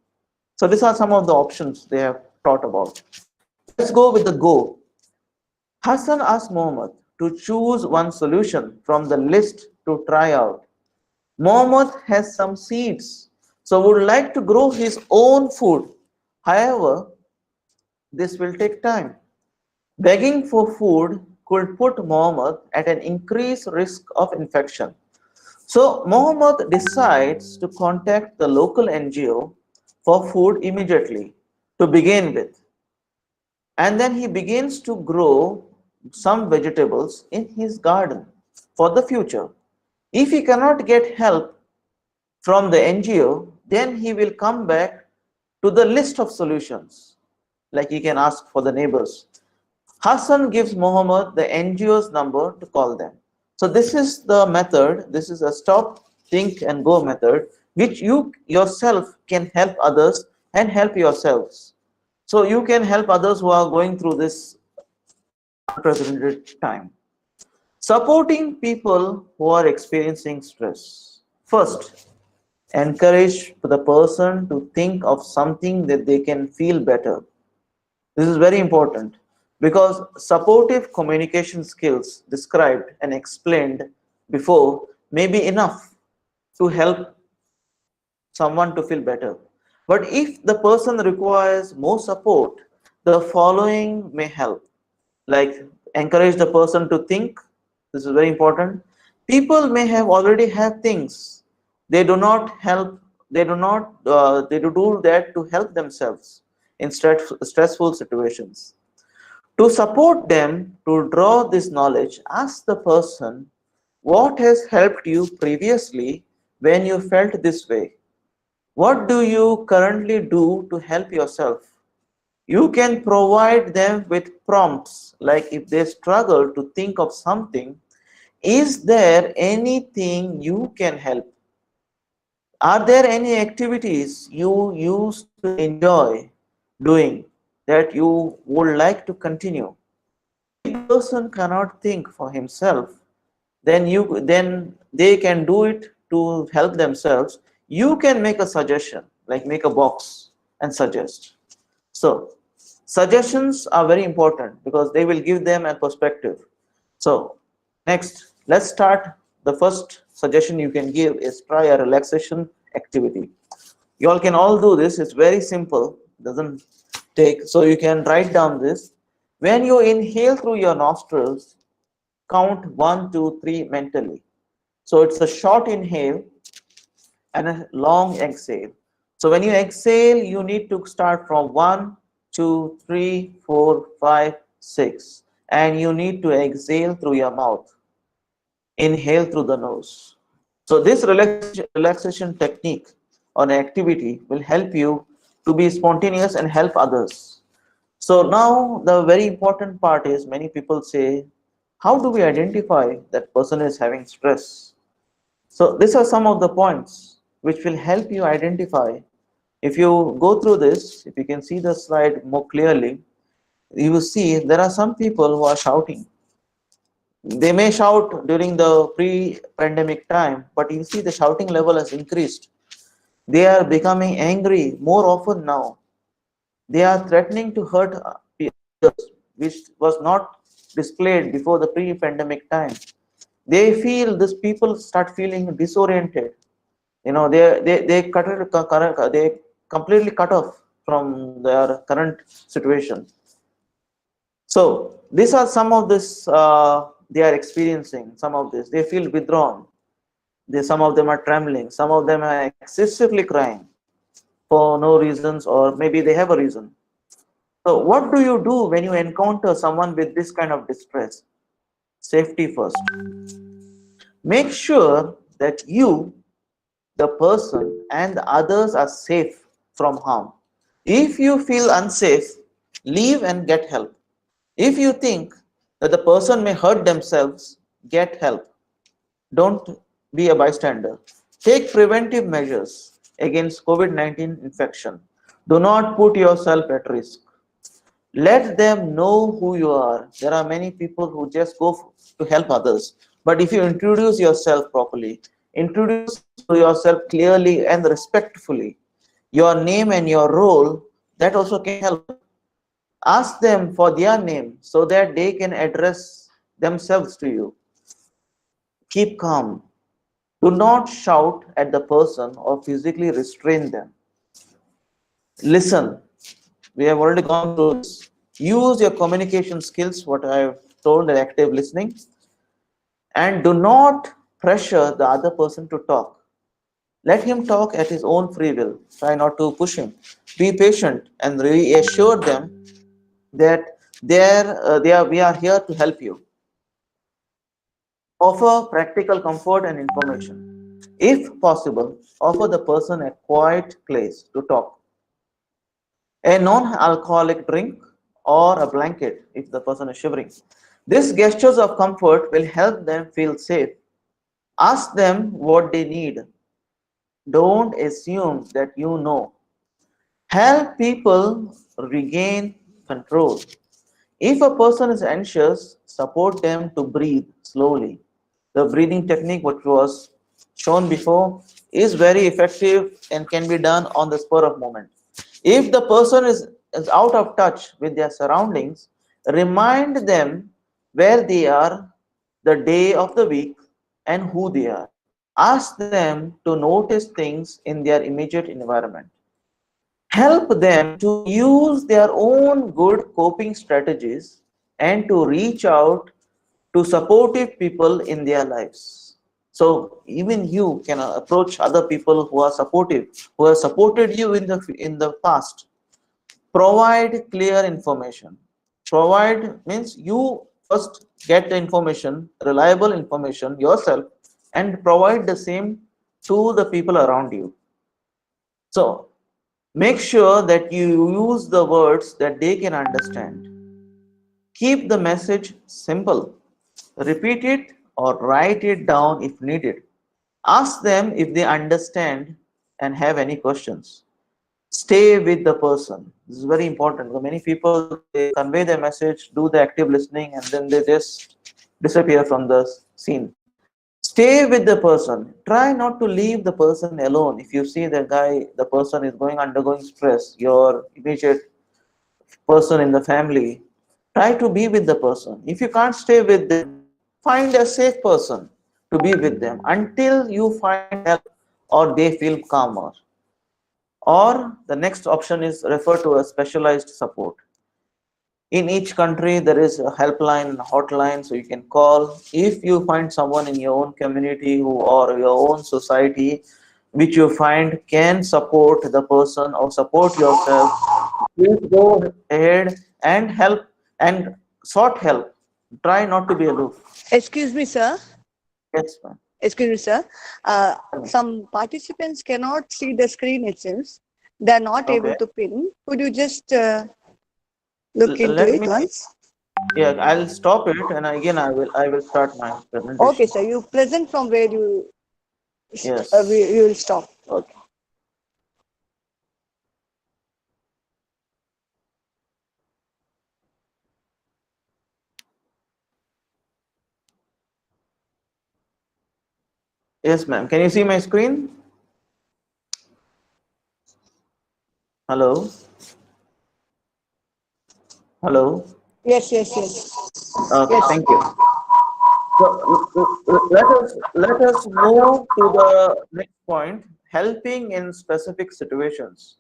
So these are some of the options they have thought about. Let's go with the go. Hassan asked Muhammad to choose one solution from the list to try out. Muhammad has some seeds, so would like to grow his own food. However, this will take time. Begging for food could put Muhammad at an increased risk of infection. So Muhammad decides to contact the local NGO for food immediately to begin with. And then he begins to grow some vegetables in his garden for the future. If he cannot get help from the NGO, then he will come back to the list of solutions, like he can ask for the neighbors. Hassan gives Muhammad the NGO's number to call them. So this is the method, this is a stop, think and go method, which you yourself can help others and help yourselves. So you can help others who are going through this unprecedented time. Supporting people who are experiencing stress. First, encourage the person to think of something that they can feel better. This is very important because supportive communication skills described and explained before may be enough to help someone to feel better. But if the person requires more support, the following may help. Like encourage the person to think. This is very important. People may have already have things. They do not help. They do not. They do that to help themselves in stressful situations. To support them to draw this knowledge, ask the person, what has helped you previously when you felt this way? What do you currently do to help yourself? You can provide them with prompts, like if they struggle to think of something, is there anything you can help? Are there any activities you used to enjoy doing that you would like to continue? If the person cannot think for himself, then they can do it to help themselves. You can make a suggestion, like make a box and suggest. So suggestions are very important because they will give them a perspective. So next, let's start. The first suggestion you can give is try a relaxation activity. You all can all do this. It's very simple. Doesn't take. So you can write down this. When you inhale through your nostrils, count 1, 2, 3 mentally. So it's a short inhale and a long exhale. So when you exhale, you need to start from 1, 2, 3, 4, 5, 6. And you need to exhale through your mouth. Inhale through the nose. So this relaxation technique or activity will help you to be spontaneous and help others. So now the very important part is many people say, how do we identify that person is having stress? So these are some of the points which will help you identify. If you go through this, if you can see the slide more clearly, you will see there are some people who are shouting. They may shout during the pre-pandemic time, but you see the shouting level has increased. They are becoming angry more often now. They are threatening to hurt others, which was not displayed before the pre-pandemic time. They feel, these people start feeling disoriented. You know, they completely cut off from their current situation. So these are some of this they are experiencing. Some of this they feel withdrawn. Some of them are trembling. Some of them are excessively crying for no reasons, or maybe they have a reason. So what do you do when you encounter someone with this kind of distress? Safety first. Make sure that you, the person, and the others are safe from harm. If you feel unsafe, leave and get help. If you think that the person may hurt themselves, get help. Don't be a bystander. Take preventive measures against COVID-19 infection. Do not put yourself at risk. Let them know who you are. There are many people who just go to help others. But if you introduce yourself properly, introduce yourself clearly and respectfully, your name and your role, that also can help. Ask them for their name so that they can address themselves to you. Keep calm. Do not shout at the person or physically restrain them. Listen. We have already gone through this. Use your communication skills, what I have told, active listening. And do not pressure the other person to talk. Let him talk at his own free will. Try not to push him. Be patient and reassure them that we are here to help you. Offer practical comfort and information. If possible, offer the person a quiet place to talk. A non-alcoholic drink or a blanket if the person is shivering. These gestures of comfort will help them feel safe. Ask them what they need. Don't assume that you know. Help people regain control. If a person is anxious, support them to breathe slowly. The breathing technique, which was shown before, is very effective and can be done on the spur of moment. If the person is out of touch with their surroundings, remind them where they are, the day of the week, and who they are. Ask them to notice things in their immediate environment. Help them to use their own good coping strategies and to reach out to supportive people in their lives. So even you can approach other people who are supportive, who have supported you in the past. Provide clear information. Provide means you first get the information, reliable information yourself, and provide the same to the people around you. So make sure that you use the words that they can understand. Keep the message simple. Repeat it or write it down if needed. Ask them if they understand and have any questions. Stay with the person. This is very important. Many people, they convey their message, do the active listening, and then they just disappear from the scene. Stay with the person. Try not to leave the person alone. If you see the person is undergoing stress, your immediate person in the family, try to be with the person. If you can't stay with them, find a safe person to be with them until you find help or they feel calmer. Or the next option is refer to a specialized support. In each country, there is a helpline and a hotline, so you can call. If you find someone in your own community or your own society, which you find can support the person or support yourself, please go ahead and help and sought help. Try not to be aloof. Excuse me, sir. Yes, ma'am. Excuse me, sir. Some participants cannot see the screen, it seems. They're not able Okay. to pin. Could you just look into Let it me. once? Yeah, I'll stop it, and again I will start my presentation. Okay, sir. You present from where you Yes. you will stop. Okay. Yes, ma'am. Can you see my screen? Hello. Hello. Yes, yes, yes. Okay. Yes. Thank you. So let us move to the next point. Helping in specific situations.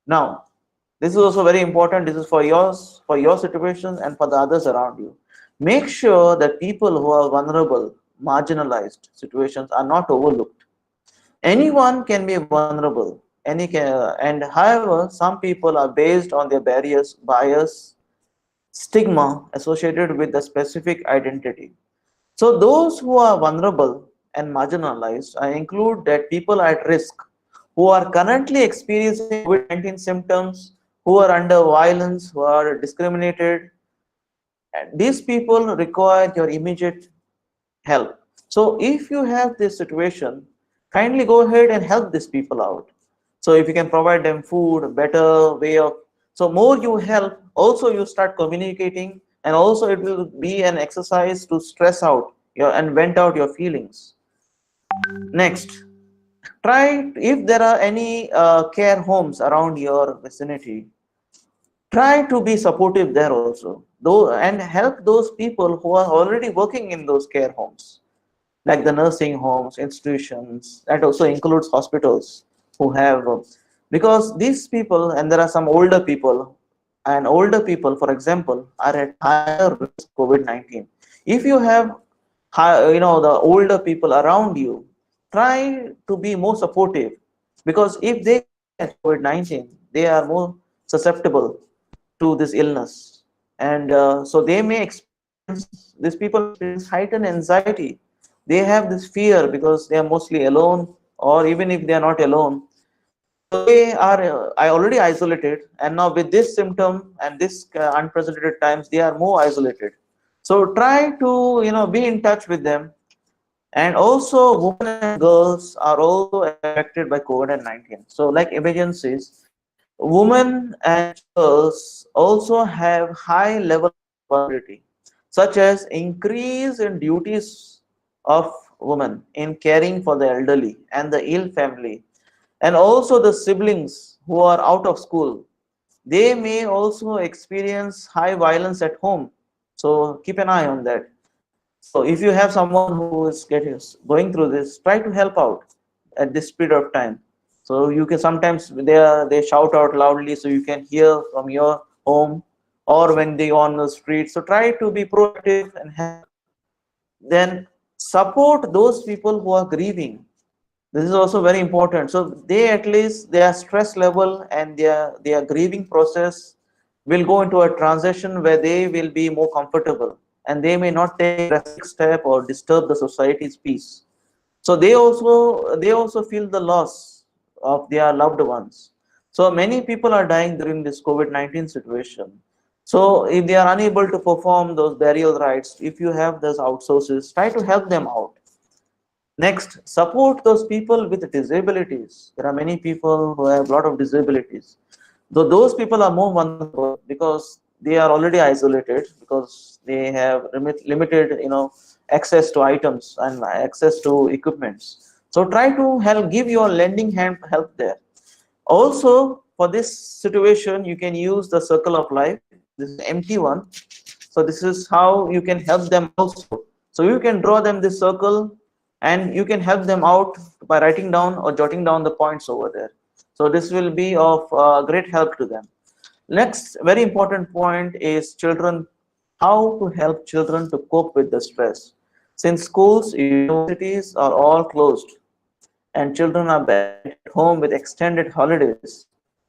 Now, This is also very important. This is for yours, for your situation, and for the others around you. Make sure that people who are vulnerable, marginalized situations are not overlooked. Anyone can be vulnerable. And however, some people are based on their barriers, bias, stigma associated with the specific identity. So those who are vulnerable and marginalized, I include that people at risk who are currently experiencing COVID-19 symptoms, who are under violence, who are discriminated, and these people require your immediate help. So if you have this situation, kindly go ahead and help these people out. So if you can provide them food, a better way of, so more you help, also you start communicating, and also it will be an exercise to stress out your and vent out your feelings. Next, try, if there are any care homes around your vicinity, try to be supportive there also, though, and help those people who are already working in those care homes, like the nursing homes, institutions. That also includes hospitals who have, because these people, and there are some older people, and older people, for example, are at higher risk COVID-19. If you have, the older people around you, try to be more supportive, because if they get COVID-19, they are more susceptible to this illness, and so they may experience, these people experience heightened anxiety. They have this fear because they are mostly alone, or even if they are not alone, so they are I already isolated, and now with this symptom and this unprecedented times, they are more isolated. So try to be in touch with them. And also women and girls are also affected by COVID-19. So like emergencies, women and girls also have high level of vulnerability, such as increase in duties of women in caring for the elderly and the ill family, and also the siblings who are out of school. They may also experience high violence at home. So keep an eye on that. So if you have someone who is going through this, try to help out at this period of time. So you can sometimes they shout out loudly, so you can hear from your home, or when they on the street. So try to be proactive and help. Then support those people who are grieving. This is also very important. So they, at least their stress level and their grieving process will go into a transition where they will be more comfortable, and they may not take a drastic step or disturb the society's peace. So they also feel the loss of their loved ones. So many people are dying during this COVID-19 situation. So if they are unable to perform those burial rites, if you have those outsources, try to help them out. Next, support those people with disabilities. There are many people who have a lot of disabilities. Though those people are more vulnerable because they are already isolated, because they have limited, access to items and access to equipments. So try to help, give your lending hand help there. Also, for this situation, you can use the circle of life. This is empty one. So this is how you can help them also. So you can draw them this circle, and you can help them out by writing down or jotting down the points over there. So this will be of great help to them. Next, very important point is children, how to help children to cope with the stress. Since schools, universities are all closed, and children are back at home with extended holidays.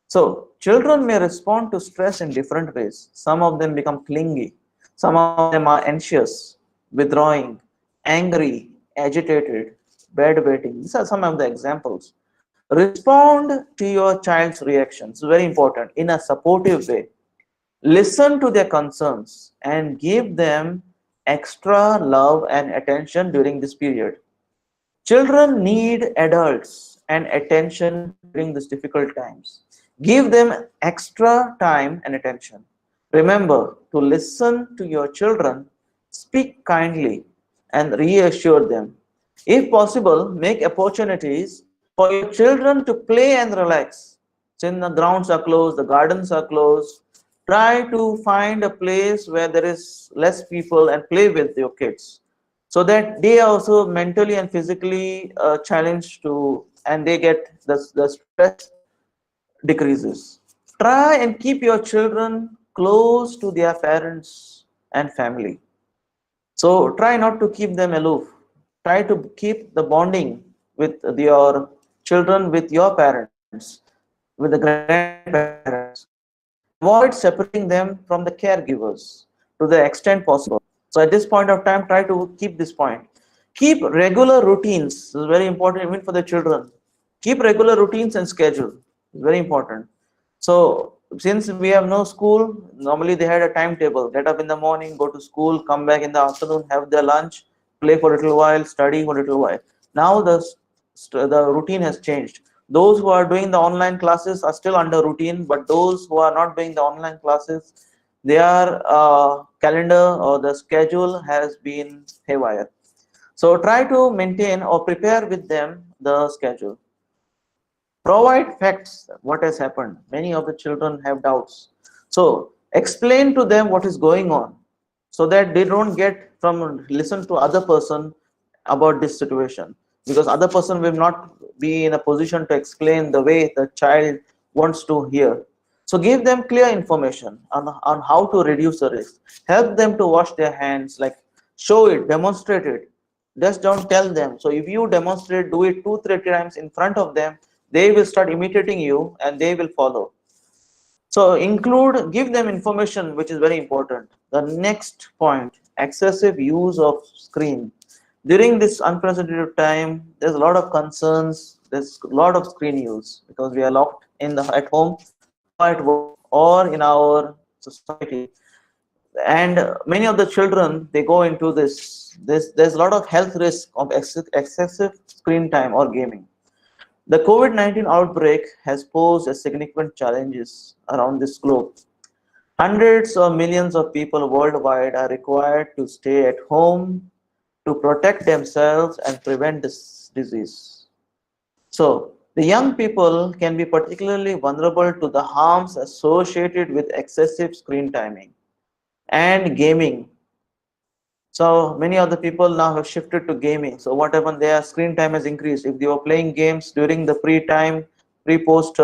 So children may respond to stress in different ways. Some of them become clingy. Some of them are anxious, withdrawing, angry, agitated, bedwetting. These are some of the examples. Respond to your child's reactions, very important, in a supportive way. Listen to their concerns and give them extra love and attention during this period. Children need adults and attention during these difficult times. Give them extra time and attention. Remember to listen to your children, speak kindly, and reassure them. If possible, make opportunities for your children to play and relax. Since the grounds are closed, the gardens are closed, try to find a place where there is less people and play with your kids, so that they are also mentally and physically challenged to, and they get the stress decreases. Try and keep your children close to their parents and family. So try not to keep them aloof. Try to keep the bonding with your children, with your parents, with the grandparents. Avoid separating them from the caregivers to the extent possible. So at this point of time, try to keep this point. Keep regular routines. This is very important even for the children. Keep regular routines and schedule. It's very important. So since we have no school, normally they had a timetable. Get up in the morning, go to school, come back in the afternoon, have their lunch, play for a little while, study for a little while. Now the routine has changed. Those who are doing the online classes are still under routine, but those who are not doing the online classes, their calendar or the schedule has been haywire. So try to maintain or prepare with them the schedule. Provide facts, what has happened. Many of the children have doubts. So explain to them what is going on so that they don't listen to other person about this situation, because other person will not be in a position to explain the way the child wants to hear. So give them clear information on how to reduce the risk. Help them to wash their hands, like show it, demonstrate it. Just don't tell them. So if you demonstrate, do it 2-3 times in front of them, they will start imitating you and they will follow. So give them information, which is very important. The next point, excessive use of screen. During this unprecedented time, there's a lot of concerns. There's a lot of screen use because we are locked at home, or at work, or in our society. And many of the children, they go into this. There's a lot of health risk of excessive screen time or gaming. The COVID-19 outbreak has posed a significant challenges around this globe. Hundreds of millions of people worldwide are required to stay at home to protect themselves and prevent this disease. So the young people can be particularly vulnerable to the harms associated with excessive screen timing and gaming. So many of the people now have shifted to gaming. So what happened? Their screen time has increased. If they were playing games during the pre-post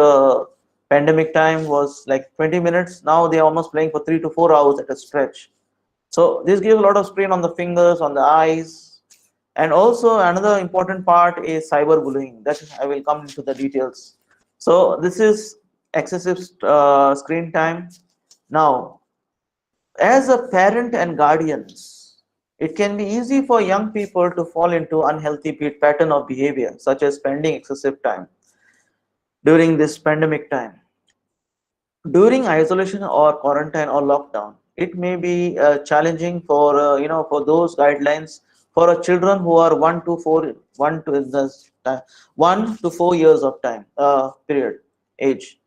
pandemic time was like 20 minutes, now they're almost playing for 3 to 4 hours at a stretch. So this gives a lot of strain on the fingers, on the eyes. And also another important part is cyberbullying. That I will come into the details. So this is excessive screen time. Now, as a parent and guardians, it can be easy for young people to fall into unhealthy pattern of behavior, such as spending excessive time during this pandemic time. During isolation or quarantine or lockdown, it may be challenging for for those guidelines for children who are 1 to 4 years of time period age.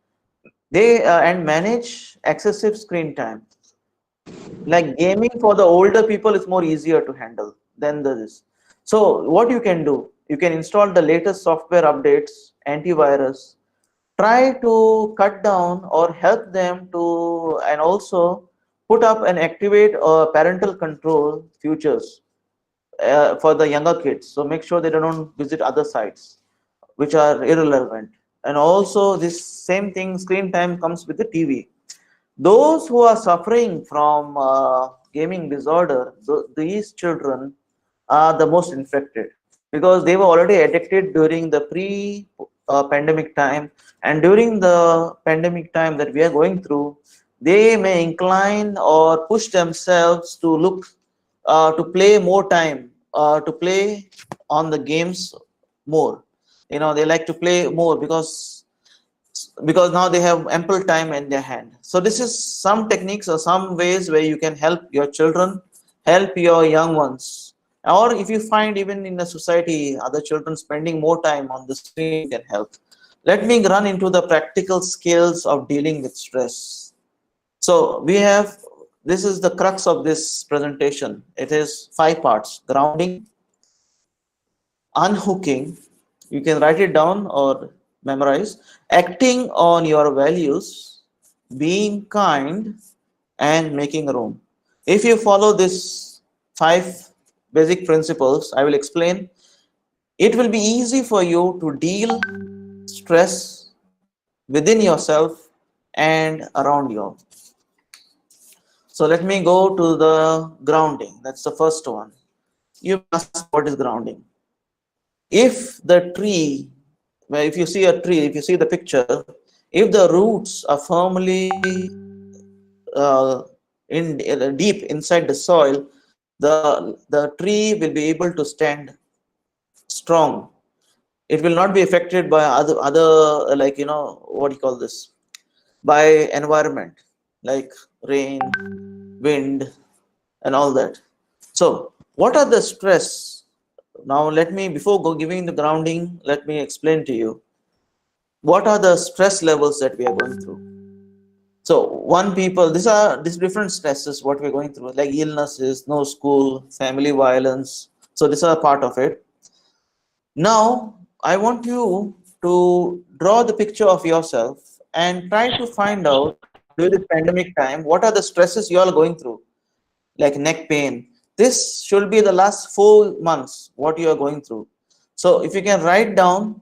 They and manage excessive screen time. Like gaming for the older people is more easier to handle than this. So what you can do, you can install the latest software updates, antivirus, try to cut down or help them to, and also put up and activate parental control features for the younger kids. So make sure they don't visit other sites which are irrelevant. And also this same thing, screen time comes with the TV. Those who are suffering from gaming disorder, these children are the most infected because they were already addicted during the pre-pandemic time, and during the pandemic time that we are going through, they may incline or push themselves to look to play more time, to play on the games more. They like to play more because now they have ample time in their hand. So this is some techniques or some ways where you can help your children, help your young ones. Or if you find even in the society, other children spending more time on the screen can help. Let me run into the practical skills of dealing with stress. So this is the crux of this presentation. It is 5 parts: grounding, unhooking, you can write it down or memorize, acting on your values, being kind, and making room. If you follow these 5 basic principles, I will explain, it will be easy for you to deal stress within yourself and around you. So let me go to the grounding. That's the first one. You ask, what is grounding? If the tree, well, if you see a tree, if you see the picture, if the roots are firmly deep inside the soil, the tree will be able to stand strong. It will not be affected by other like, what do you call this, by environment like rain, wind, and all that. So what are the stress? Now let me, before giving the grounding, let me explain to you what are the stress levels that we are going through. So these different stresses what we're going through, like illnesses, no school, family violence. So these are part of it. Now I want you to draw the picture of yourself and try to find out during this pandemic time what are the stresses you are going through, like neck pain. This should be the last 4 months what you are going through. So if you can write down,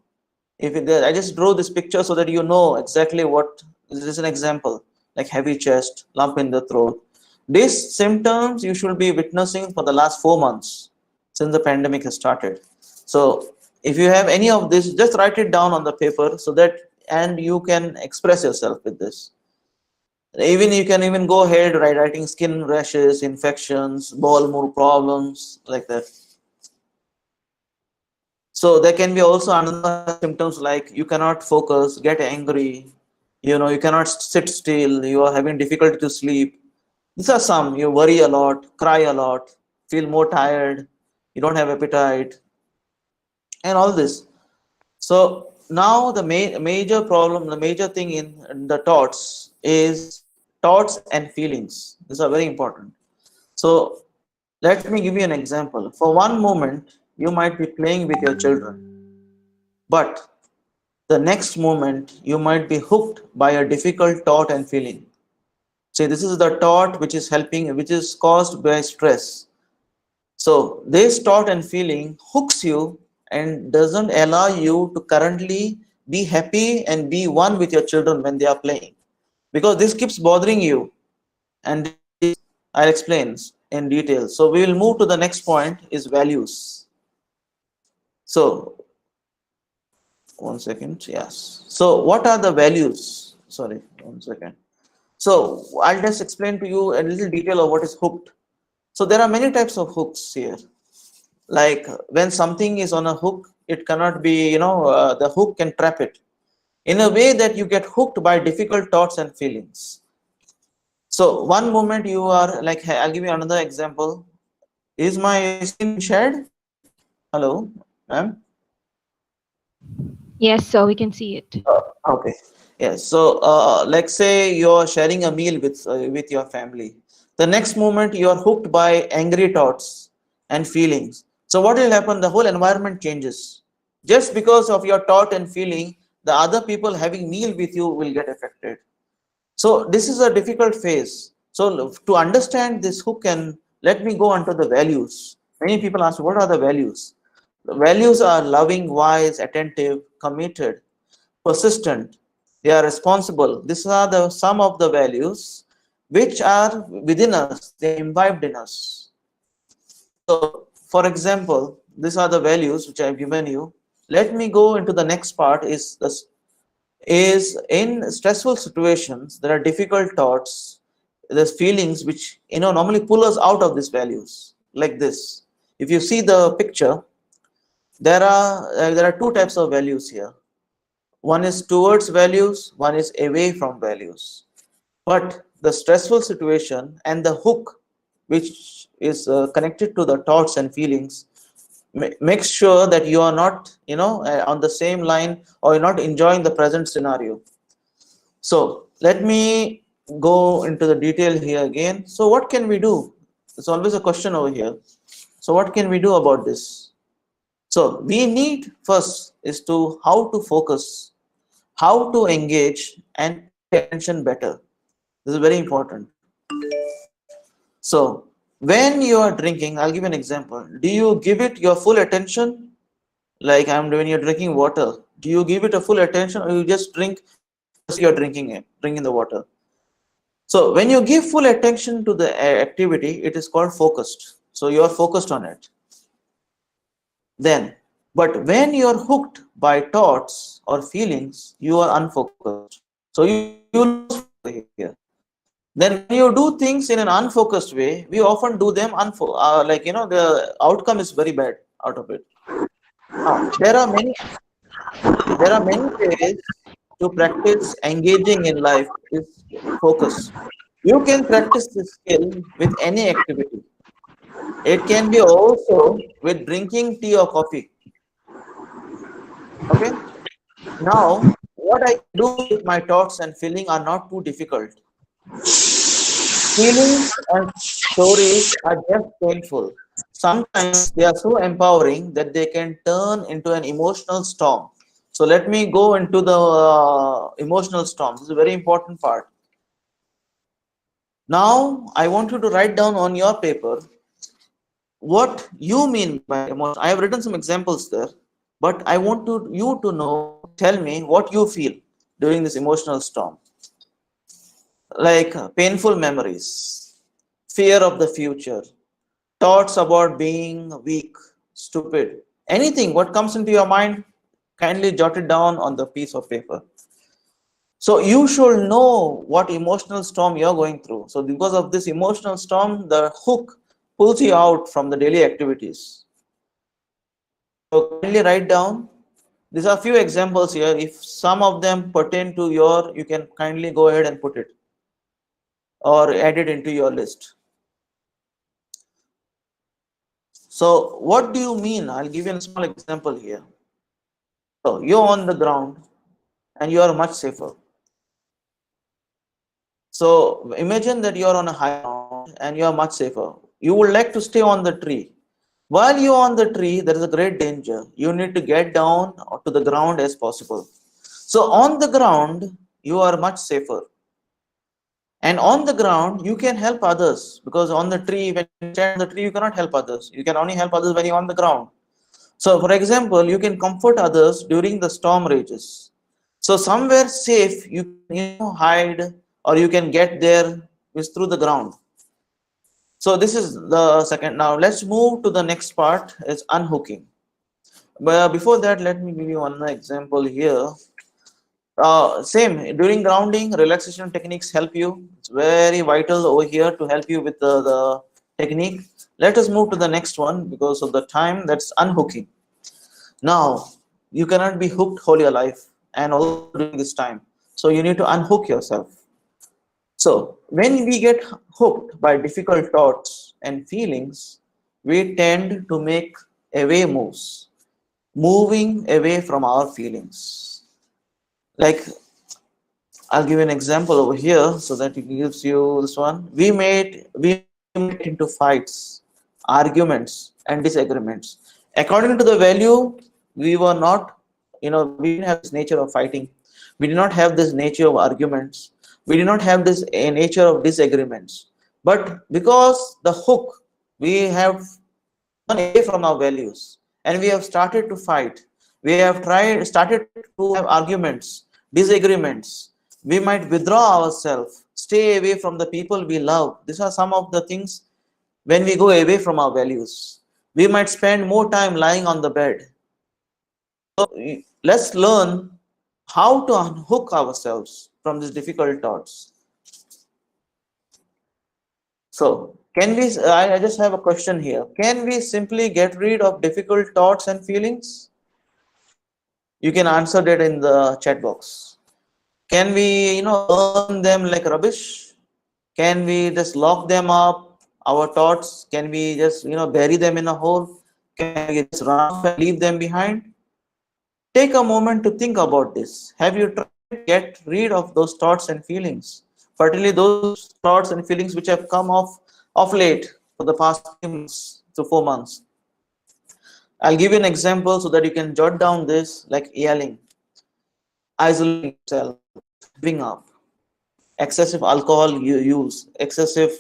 I just drew this picture so that you know exactly what. This is an example, like heavy chest, lump in the throat. These symptoms you should be witnessing for the last 4 months since the pandemic has started. So if you have any of this, just write it down on the paper so that, and you can express yourself with this. Even you can even go ahead writing skin rashes, infections, bowel movement problems, like that. So there can be also another symptoms like you cannot focus, get angry, you cannot sit still, you are having difficulty to sleep. These are some. You worry a lot, cry a lot, feel more tired, you don't have appetite, and all this. So now the major problem, the major thing in the thoughts is thoughts and feelings. These are very important. So let me give you an example. For one moment, you might be playing with your children, but the next moment you might be hooked by a difficult thought and feeling. See, this is the thought which is caused by stress. So this thought and feeling hooks you and doesn't allow you to currently be happy and be one with your children when they are playing, because this keeps bothering you, and I'll explain in detail. So we will move to the next point, is values. So 1 second. Yes. So what are the values? Sorry, 1 second. So I'll just explain to you a little detail of what is hooked. So there are many types of hooks here. Like when something is on a hook, it cannot be, the hook can trap it in a way that you get hooked by difficult thoughts and feelings. So one moment you are like, I'll give you another example. Is my screen shared? Hello, ma'am? Yes, sir, we can see it. Okay. Yes. So like say you're sharing a meal with your family. The next moment you are hooked by angry thoughts and feelings. So what will happen? The whole environment changes. Just because of your thought and feeling, the other people having meal with you will get affected. So this is a difficult phase. So to understand this hook, and let me go on to the values. Many people ask, what are the values? The values are loving, wise, attentive, committed, persistent. They are responsible. These are some of the values which are within us. They are imbibed in us. So, for example, these are the values which I have given you. Let me go into the next part. Is in stressful situations, there are difficult thoughts, there's feelings which normally pull us out of these values, like this. If you see the picture, there are two types of values here. One is towards values, one is away from values. But the stressful situation and the hook, which is connected to the thoughts and feelings, make sure that you are not on the same line, or you're not enjoying the present scenario. So let me go into the detail here again. So what can we do? There's always a question over here. So what can we do about this? So we need first is to how to focus, how to engage and pay attention better. This is very important. So when you are drinking, I'll give an example. Do you give it your full attention? Like when you're drinking water, do you give it a full attention, or you just drink you're drinking the water. So when you give full attention to the activity, it is called focused. So you are focused on it. Then, but when you are hooked by thoughts or feelings, you are unfocused. So you lose focus here. Then when you do things in an unfocused way, we often do them like the outcome is very bad out of it. Now, there are many ways to practice engaging in life is focus. You can practice this skill with any activity. It can be also with drinking tea or coffee. Okay. Now, what I do with my thoughts and feeling are not too difficult. Feelings and stories are just painful. Sometimes they are so empowering that they can turn into an emotional storm. So let me go into the emotional storm. This is a very important part. Now, I want you to write down on your paper what you mean by emotion. I have written some examples there, but I want you to tell me what you feel during this emotional storm. Like painful memories, fear of the future, thoughts about being weak, stupid, anything what comes into your mind, kindly jot it down on the piece of paper. So you should know what emotional storm you're going through. So because of this emotional storm, the hook pulls you out from the daily activities. So kindly write down. These are a few examples here. If some of them pertain to you can kindly go ahead and put it or add it into your list. So what do you mean? I'll give you a small example here. So you're on the ground and you are much safer. So imagine that you're on a high ground and you are much safer. You would like to stay on the tree. While you're on the tree, there is a great danger. You need to get down to the ground as possible. So on the ground, you are much safer. And on the ground, you can help others because on the tree, when you stand on the tree, you cannot help others. You can only help others when you're on the ground. So for example, you can comfort others during the storm rages. So somewhere safe, you can hide or you can get there is through the ground. So this is the second. Now let's move to the next part, is unhooking. But before that, let me give you one example here. Same, during grounding, relaxation techniques help you. It's very vital over here to help you with the technique. Let us move to the next one because of the time. That's unhooking. Now, you cannot be hooked all your life and also during this time. So you need to unhook yourself. So when we get hooked by difficult thoughts and feelings, we tend to make away moves, moving away from our feelings. Like, I'll give you an example over here so that it gives you this one. We met into fights, arguments, and disagreements. According to the value, we were not, we didn't have this nature of fighting. We did not have this nature of arguments. We did not have this nature of disagreements. But because the hook, we have gone away from our values and we have started to fight. We have started to have arguments, disagreements. We might withdraw ourselves, stay away from the people we love. These are some of the things when we go away from our values. We might spend more time lying on the bed. So let's learn how to unhook ourselves from these difficult thoughts. So can we, I just have a question here. Can we simply get rid of difficult thoughts and feelings? You can answer that in the chat box. Can we, burn them like rubbish? Can we just lock them up, our thoughts? Can we just, bury them in a hole? Can we just run off and leave them behind? Take a moment to think about this. Have you tried to get rid of those thoughts and feelings? Particularly those thoughts and feelings which have come off late for the past 3 months to 4 months. I'll give you an example so that you can jot down this, like yelling, isolating yourself, giving up, excessive alcohol use, excessive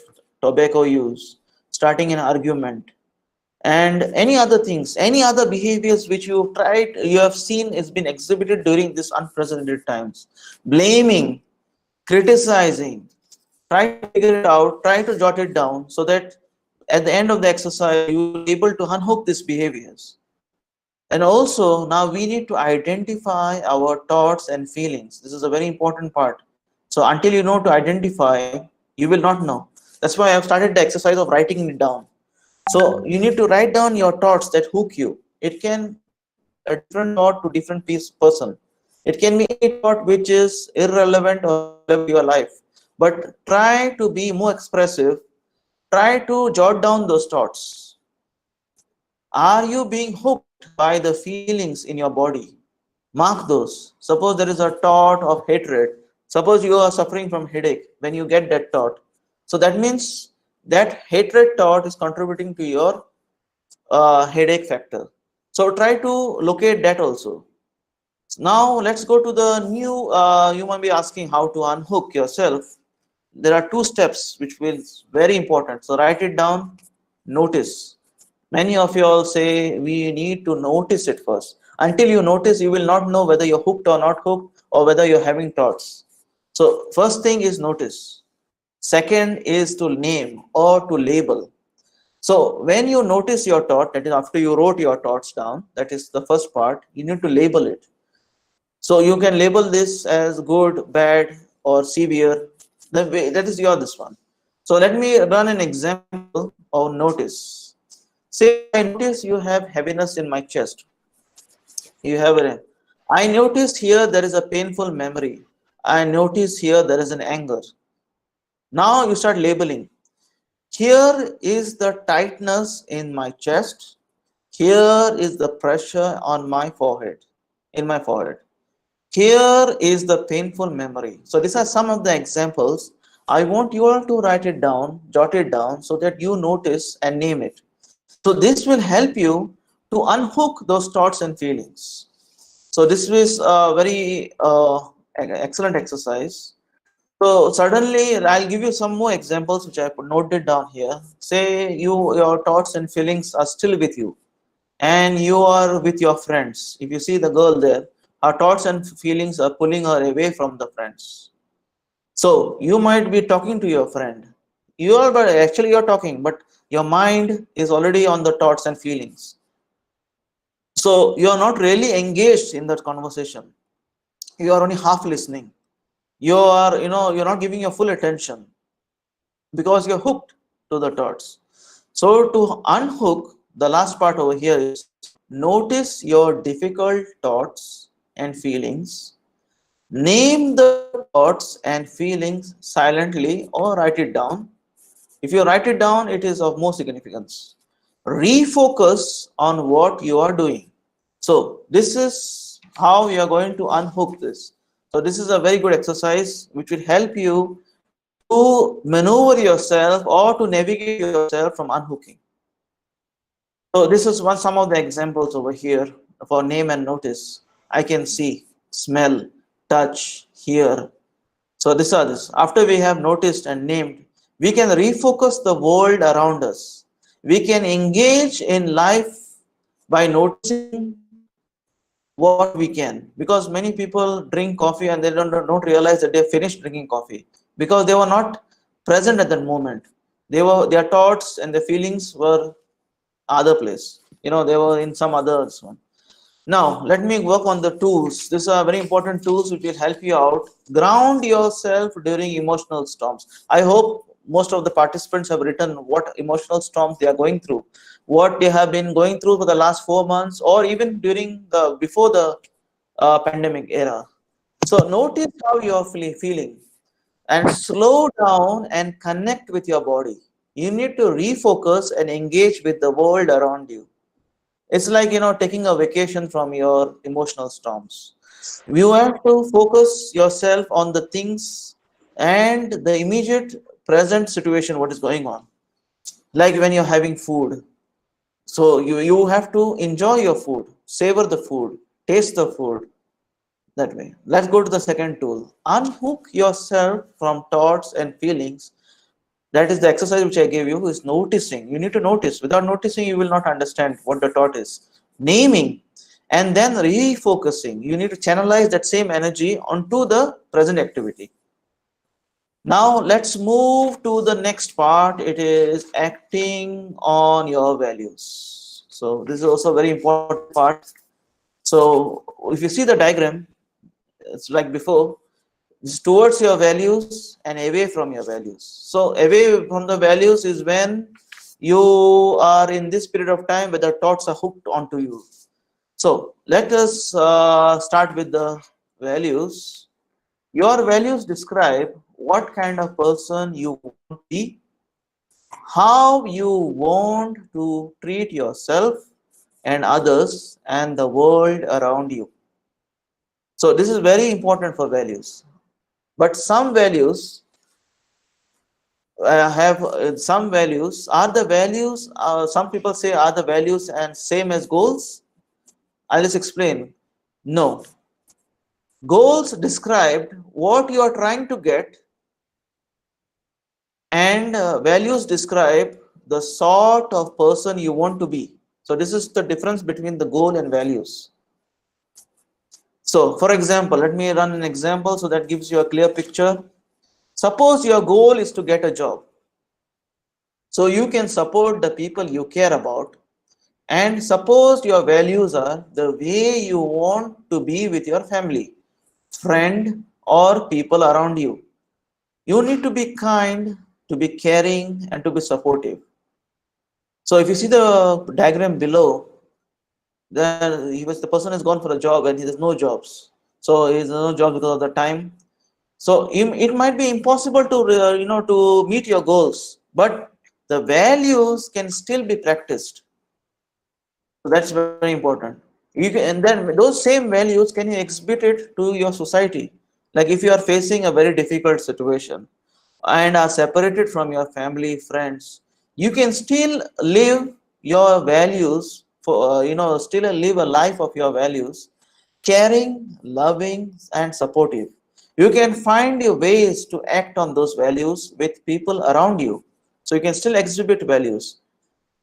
tobacco use, starting an argument, and any other things, any other behaviors which you tried, you have seen is been exhibited during this unprecedented times. Blaming, criticizing, try to figure it out, try to jot it down so that at the end of the exercise you will be able to unhook these behaviors. And also now we need to identify our thoughts and feelings. This is a very important part. So until you know to identify, you will not know. That's why I've started the exercise of writing it down. So you need to write down your thoughts that hook you. It can be a different thought to different person. It can be any thought which is irrelevant or relevant to your life. But try to be more expressive. Try to jot down those thoughts. Are you being hooked by the feelings in your body? Mark those. Suppose there is a thought of hatred. Suppose you are suffering from headache when you get that thought. So that means that hatred thought is contributing to your headache factor. So try to locate that also. Now let's go to the new, you might be asking how to unhook yourself. There are 2 steps which will very important. So write it down, notice. Many of you all say we need to notice it first. Until you notice, you will not know whether you're hooked or not hooked or whether you're having thoughts. So first thing is notice. Second is to name or to label. So when you notice your thought, that is after you wrote your thoughts down, that is the first part, you need to label it. So you can label this as good, bad, or severe. That is your this one. So let me run an example of notice. Say I notice you have heaviness in my chest. You have I noticed here there is a painful memory. I notice here there is an anger. Now you start labeling. Here is the tightness in my chest. Here is the pressure on my forehead, in my forehead. Here is the painful memory. So these are some of the examples. I want you all to write it down, jot it down so that you notice and name it. So this will help you to unhook those thoughts and feelings. So this is a very excellent exercise. So suddenly I'll give you some more examples which I noted down here. Say your thoughts and feelings are still with you and you are with your friends. If you see the girl there, her thoughts and feelings are pulling her away from the friends. So you might be talking to your friend. But actually you're talking, but your mind is already on the thoughts and feelings. So you are not really engaged in that conversation. You are only half listening. You're not giving your full attention because you're hooked to the thoughts. So to unhook, the last part over here is notice your difficult thoughts and feelings. Name the thoughts and feelings silently or write it down. If you write it down, it is of more significance. Refocus on what you are doing. So this is how you are going to unhook this. So this is a very good exercise which will help you to maneuver yourself or to navigate yourself from unhooking. So this is some of the examples over here for name and notice. I can see, smell, touch, hear. So these are this. After we have noticed and named, we can refocus the world around us. We can engage in life by noticing what we can, because many people drink coffee and they don't realize that they finished drinking coffee because they were not present at that moment. Their thoughts and their feelings were other place. They were in some other one. Now let me work on the tools. These are very important tools which will help you out. Ground yourself during emotional storms. I hope most of the participants have written what emotional storms they are going through, what they have been going through for the last 4 months, or even before the pandemic era. So notice how you are feeling and slow down and connect with your body. You need to refocus and engage with the world around you. It's like taking a vacation from your emotional storms. You have to focus yourself on the things and the immediate present situation, what is going on. Like when you're having food, so you have to enjoy your food, savor the food, taste the food. That way. Let's go to the second tool. Unhook yourself from thoughts and feelings That is the exercise which I gave you, is noticing. You need to notice. Without noticing, you will not understand what the thought is. Naming and then refocusing. You need to channelize that same energy onto the present activity. Now let's move to the next part. It is acting on your values. So this is also a very important part. So if you see the diagram, it's like before. It's towards your values and away from your values. So away from the values is when you are in this period of time where the thoughts are hooked onto you. So let us start with the values. Your values describe what kind of person you want to be, how you want to treat yourself and others and the world around you. So this is very important for values. But some values some values are the values. Some people say are the values and same as goals. I'll just explain. No. Goals described what you are trying to get, and values describe the sort of person you want to be. So this is the difference between the goal and values. So for example, let me run an example so that gives you a clear picture. Suppose your goal is to get a job. So you can support the people you care about, and suppose your values are the way you want to be with your family, friend, or people around you. You need to be kind, to be caring, and to be supportive. So if you see the diagram below, then the person has gone for a job and there's no jobs. So there's no job because of the time. So it might be impossible to to meet your goals, but the values can still be practiced. So that's very important. And then those same values, can you exhibit it to your society? Like if you are facing a very difficult situation and are separated from your family, friends, you can still live your values for still live a life of your values, caring, loving, and supportive. You can find your ways to act on those values with people around you. So you can still exhibit values.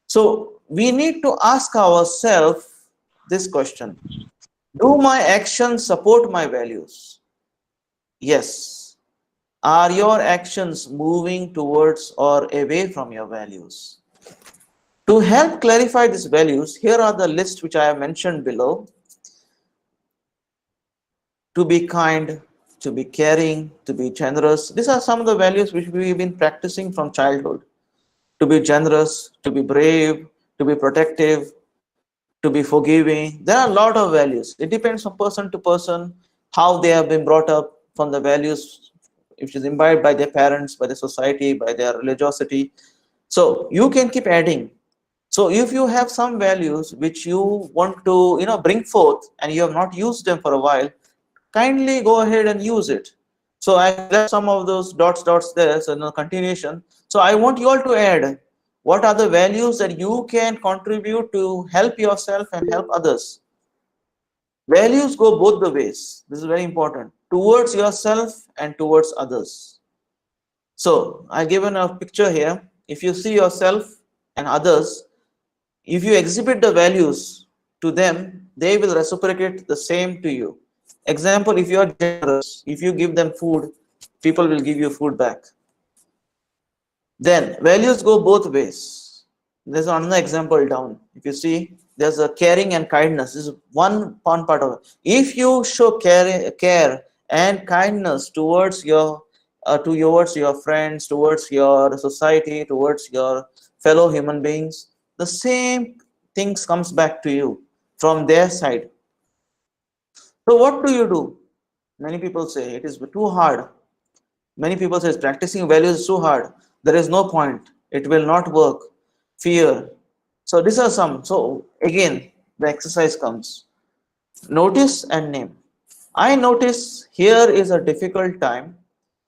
So we need to ask ourselves this question: do my actions support my values? Yes. Are your actions moving towards or away from your values? To help clarify these values, here are the lists which I have mentioned below. To be kind, to be caring, to be generous. These are some of the values which we've been practicing from childhood. To be generous, to be brave, to be protective, to be forgiving. There are a lot of values. It depends from person to person, how they have been brought up, from the values which is imbibed by their parents, by the society, by their religiosity. So you can keep adding. So if you have some values which you want to bring forth and you have not used them for a while, kindly go ahead and use it. So I left some of those dots there, so no continuation. So I want you all to add what are the values that you can contribute to help yourself and help others. Values go both the ways. This is very important, towards yourself and towards others. So I've given a picture here. If you see yourself and others, if you exhibit the values to them, they will reciprocate the same to you. Example, if you are generous, if you give them food, people will give you food back. Then values go both ways. There's another example down. If you see, there's a caring and kindness. This is one part of it. If you show care and kindness towards your friends, towards your society, towards your fellow human beings, the same things comes back to you from their side. So what do? Many people say it is too hard. Many people say practicing values is too hard. There is no point. It will not work. Fear. So these are some. So again, the exercise comes. Notice and name. I notice here is a difficult time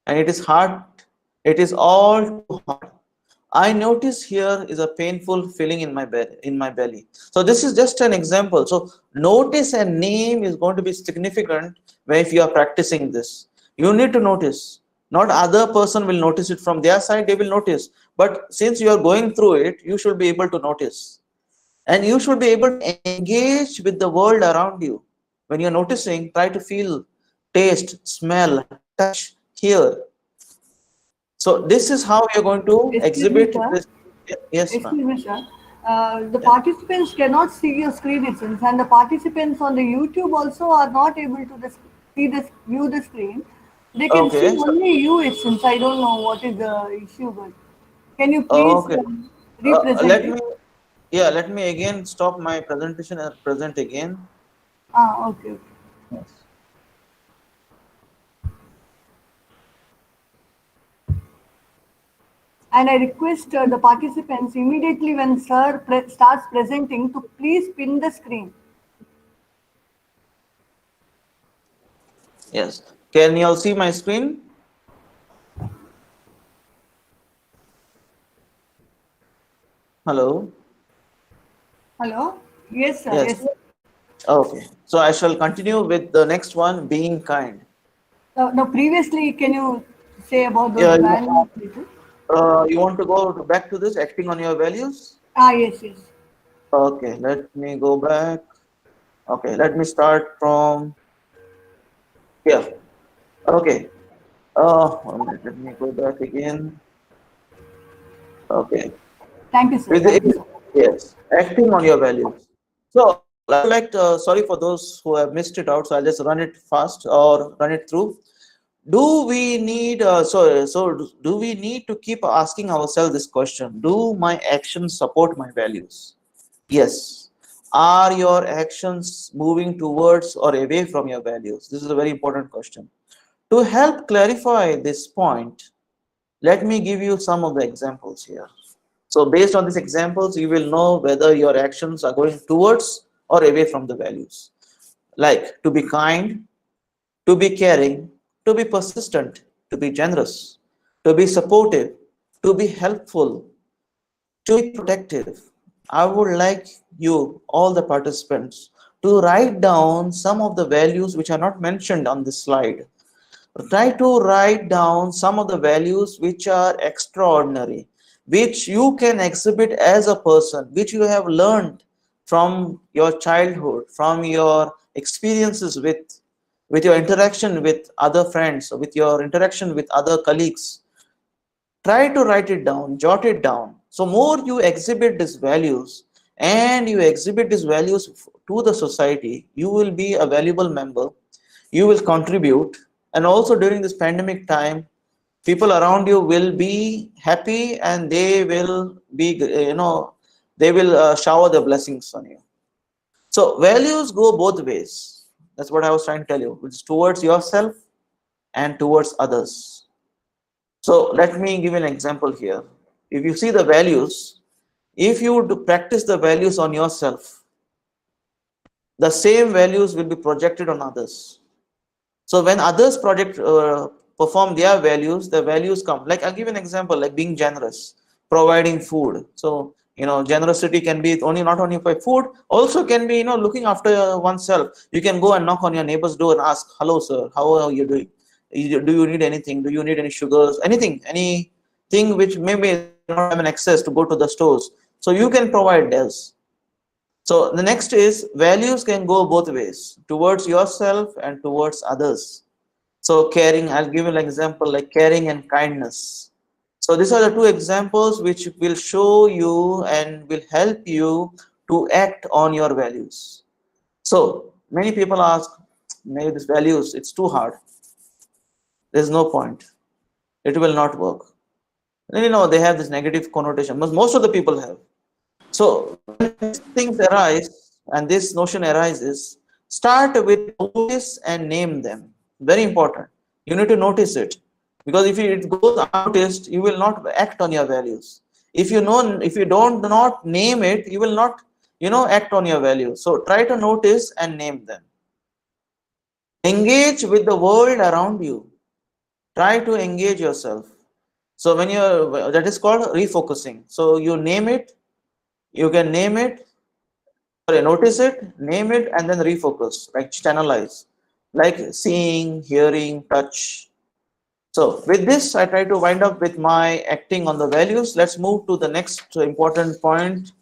and it is hard. It is all too hard. I notice here is a painful feeling in my belly. So this is just an example. So notice and name is going to be significant if you are practicing this. You need to notice. Not other person will notice it from their side, they will notice. But since you are going through it, you should be able to notice. And you should be able to engage with the world around you. When you're noticing, try to feel, taste, smell, touch, hear. So this is how you're going to Excuse me, exhibit sir. this. Yes, ma'am. Excuse me, sir. The participants cannot see your screen, it seems, and the participants on the YouTube also are not able to view the screen. They can see Okay. only you, it seems. I don't know what is the issue, but can you please Okay. represent Let it? me, yeah, let me again stop my presentation and present again. Ah, okay, okay. Yes. And I request the participants immediately when sir starts presenting to please pin the screen. Yes. Can you all see my screen? Hello. Hello? Yes, sir. Yes. Yes. Okay. So I shall continue with the next one, being kind. No, previously, can you say about Yeah. those values? Little? You want to go back to this, acting on your values? Ah, yes, yes. Okay. Let me go back. Okay. Let me start from here. Okay. 1 minute. Let me go back again. Okay. Thank you, sir. With Thank you, sir. yes, acting on your values. So, I would like to, sorry for those who have missed it out. So I'll just run it fast or run it through. Do we need do we need to keep asking ourselves this question? Do my actions support my values? Yes. Are your actions moving towards or away from your values? This is a very important question. To help clarify this point, let me give you some of the examples here. So based on these examples, you will know whether your actions are going towards or away from the values. Like to be kind, to be caring, to be persistent, to be generous, to be supportive, to be helpful, to be protective. I would like you, all the participants, to write down some of the values which are not mentioned on this slide. Try to write down some of the values which are extraordinary, which you can exhibit as a person, which you have learned from your childhood, from your experiences with your interaction with other friends, or with your interaction with other colleagues. Try to write it down, jot it down. So more you exhibit these values and you exhibit these values to the society, you will be a valuable member, you will contribute. And also during this pandemic time, people around you will be happy and they will be, they will shower the blessings on you. So values go both ways. That's what I was trying to tell you. It's towards yourself and towards others. So let me give an example here. If you see the values, if you would practice the values on yourself, the same values will be projected on others. So when others perform their values, the values come. Like I'll give an example, like being generous, providing food. So generosity can be not only by food, also can be looking after oneself. You can go and knock on your neighbor's door and ask, "Hello, sir, how are you doing? Do you need anything? Do you need any sugars? Anything which maybe you don't have an access to go to the stores. So you can provide those." So the next is values can go both ways, towards yourself and towards others. So caring, I'll give you an example like caring and kindness. So these are the two examples which will show you and will help you to act on your values. So many people ask, maybe these values, it's too hard. There's no point. It will not work. They have this negative connotation. Most of the people have. So when these things arise and this notion arises, start with notice and name them. Very important. You need to notice it, because if it goes unnoticed, you will not act on your values. If you don't not name it, you will not act on your values. So try to notice and name them. Engage with the world around you. Try to engage yourself. So when that is called refocusing. So you name it. You can name it, notice it, name it, and then refocus, like channelize, like seeing, hearing, touch. So with this, I try to wind up with my acting on the values. Let's move to the next important point,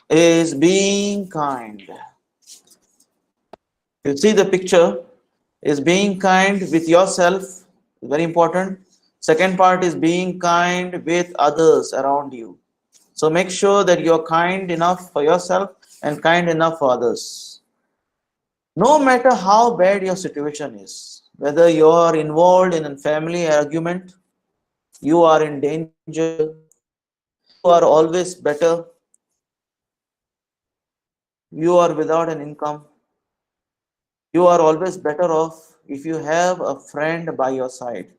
is being kind. You see the picture is being kind with yourself, very important. Second part is being kind with others around you. So make sure that you're kind enough for yourself and kind enough for others. No matter how bad your situation is, whether you're involved in a family argument, you are in danger, you are always better, you are without an income, you are always better off if you have a friend by your side.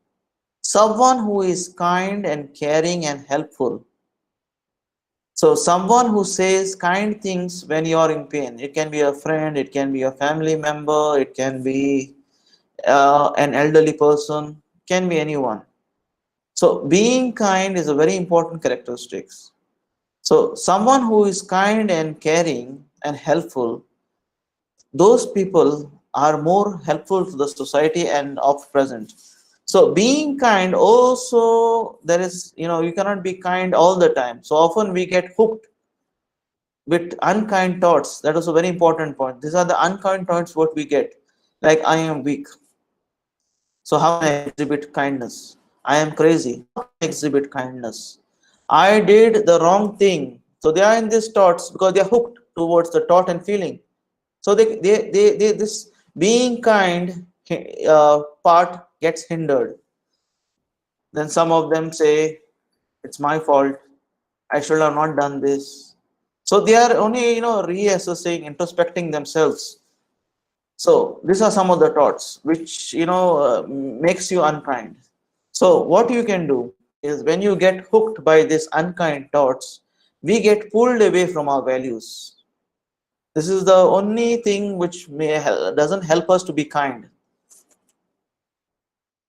Someone who is kind and caring and helpful. So someone who says kind things when you are in pain. It can be a friend, it can be a family member, it can be an elderly person, can be anyone. So being kind is a very important characteristic. So someone who is kind and caring and helpful, those people are more helpful to the society and of present. So being kind also, there is, you cannot be kind all the time. So often we get hooked with unkind thoughts. That is a very important point. These are the unkind thoughts what we get. Like, I am weak, so how can I exhibit kindness? I am crazy, how can I exhibit kindness? I did the wrong thing. So they are in these thoughts because they are hooked towards the thought and feeling. So this being kind part gets hindered. Then some of them say, it's my fault, I should have not done this. So they are only, reassessing, introspecting themselves. So these are some of the thoughts which, makes you unkind. So what you can do is, when you get hooked by these unkind thoughts, we get pulled away from our values. This is the only thing which doesn't help us to be kind.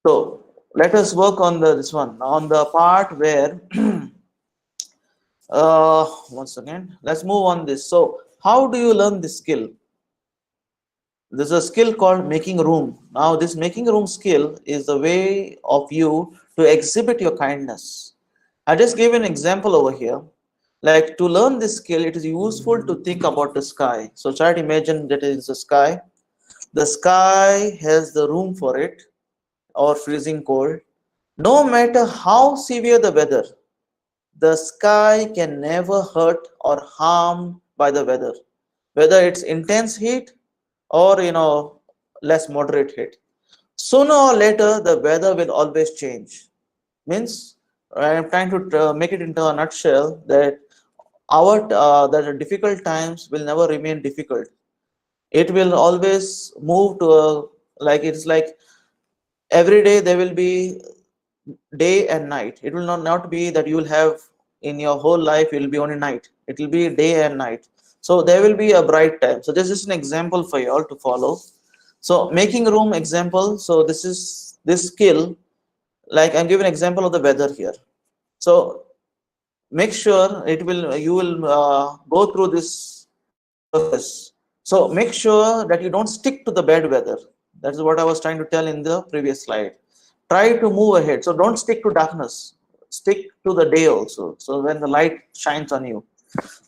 So let us work on this one, on the part where once again, let's move on this. So how do you learn this skill? There's a skill called making room. Now this making room skill is the way of you to exhibit your kindness. I just gave an example over here. Like, to learn this skill, it is useful to think about the sky. So try to imagine that it is the sky. The sky has the room for it, or freezing cold. No matter how severe the weather, the sky can never hurt or harm by the weather, whether it's intense heat or less moderate heat. Sooner or later the weather will always change. Means, I am trying to make it into a nutshell that the difficult times will never remain difficult. It will always move to it's like every day there will be day and night. It will not be that you will have in your whole life it will be only night. It will be day and night. So there will be a bright time. So this is an example for you all to follow. So making room example. So this is this skill. Like, I'm giving an example of the weather here. So make sure you will go through this process. So make sure that you don't stick to the bad weather. That is what I was trying to tell in the previous slide. Try to move ahead. So don't stick to darkness. Stick to the day also. So when the light shines on you.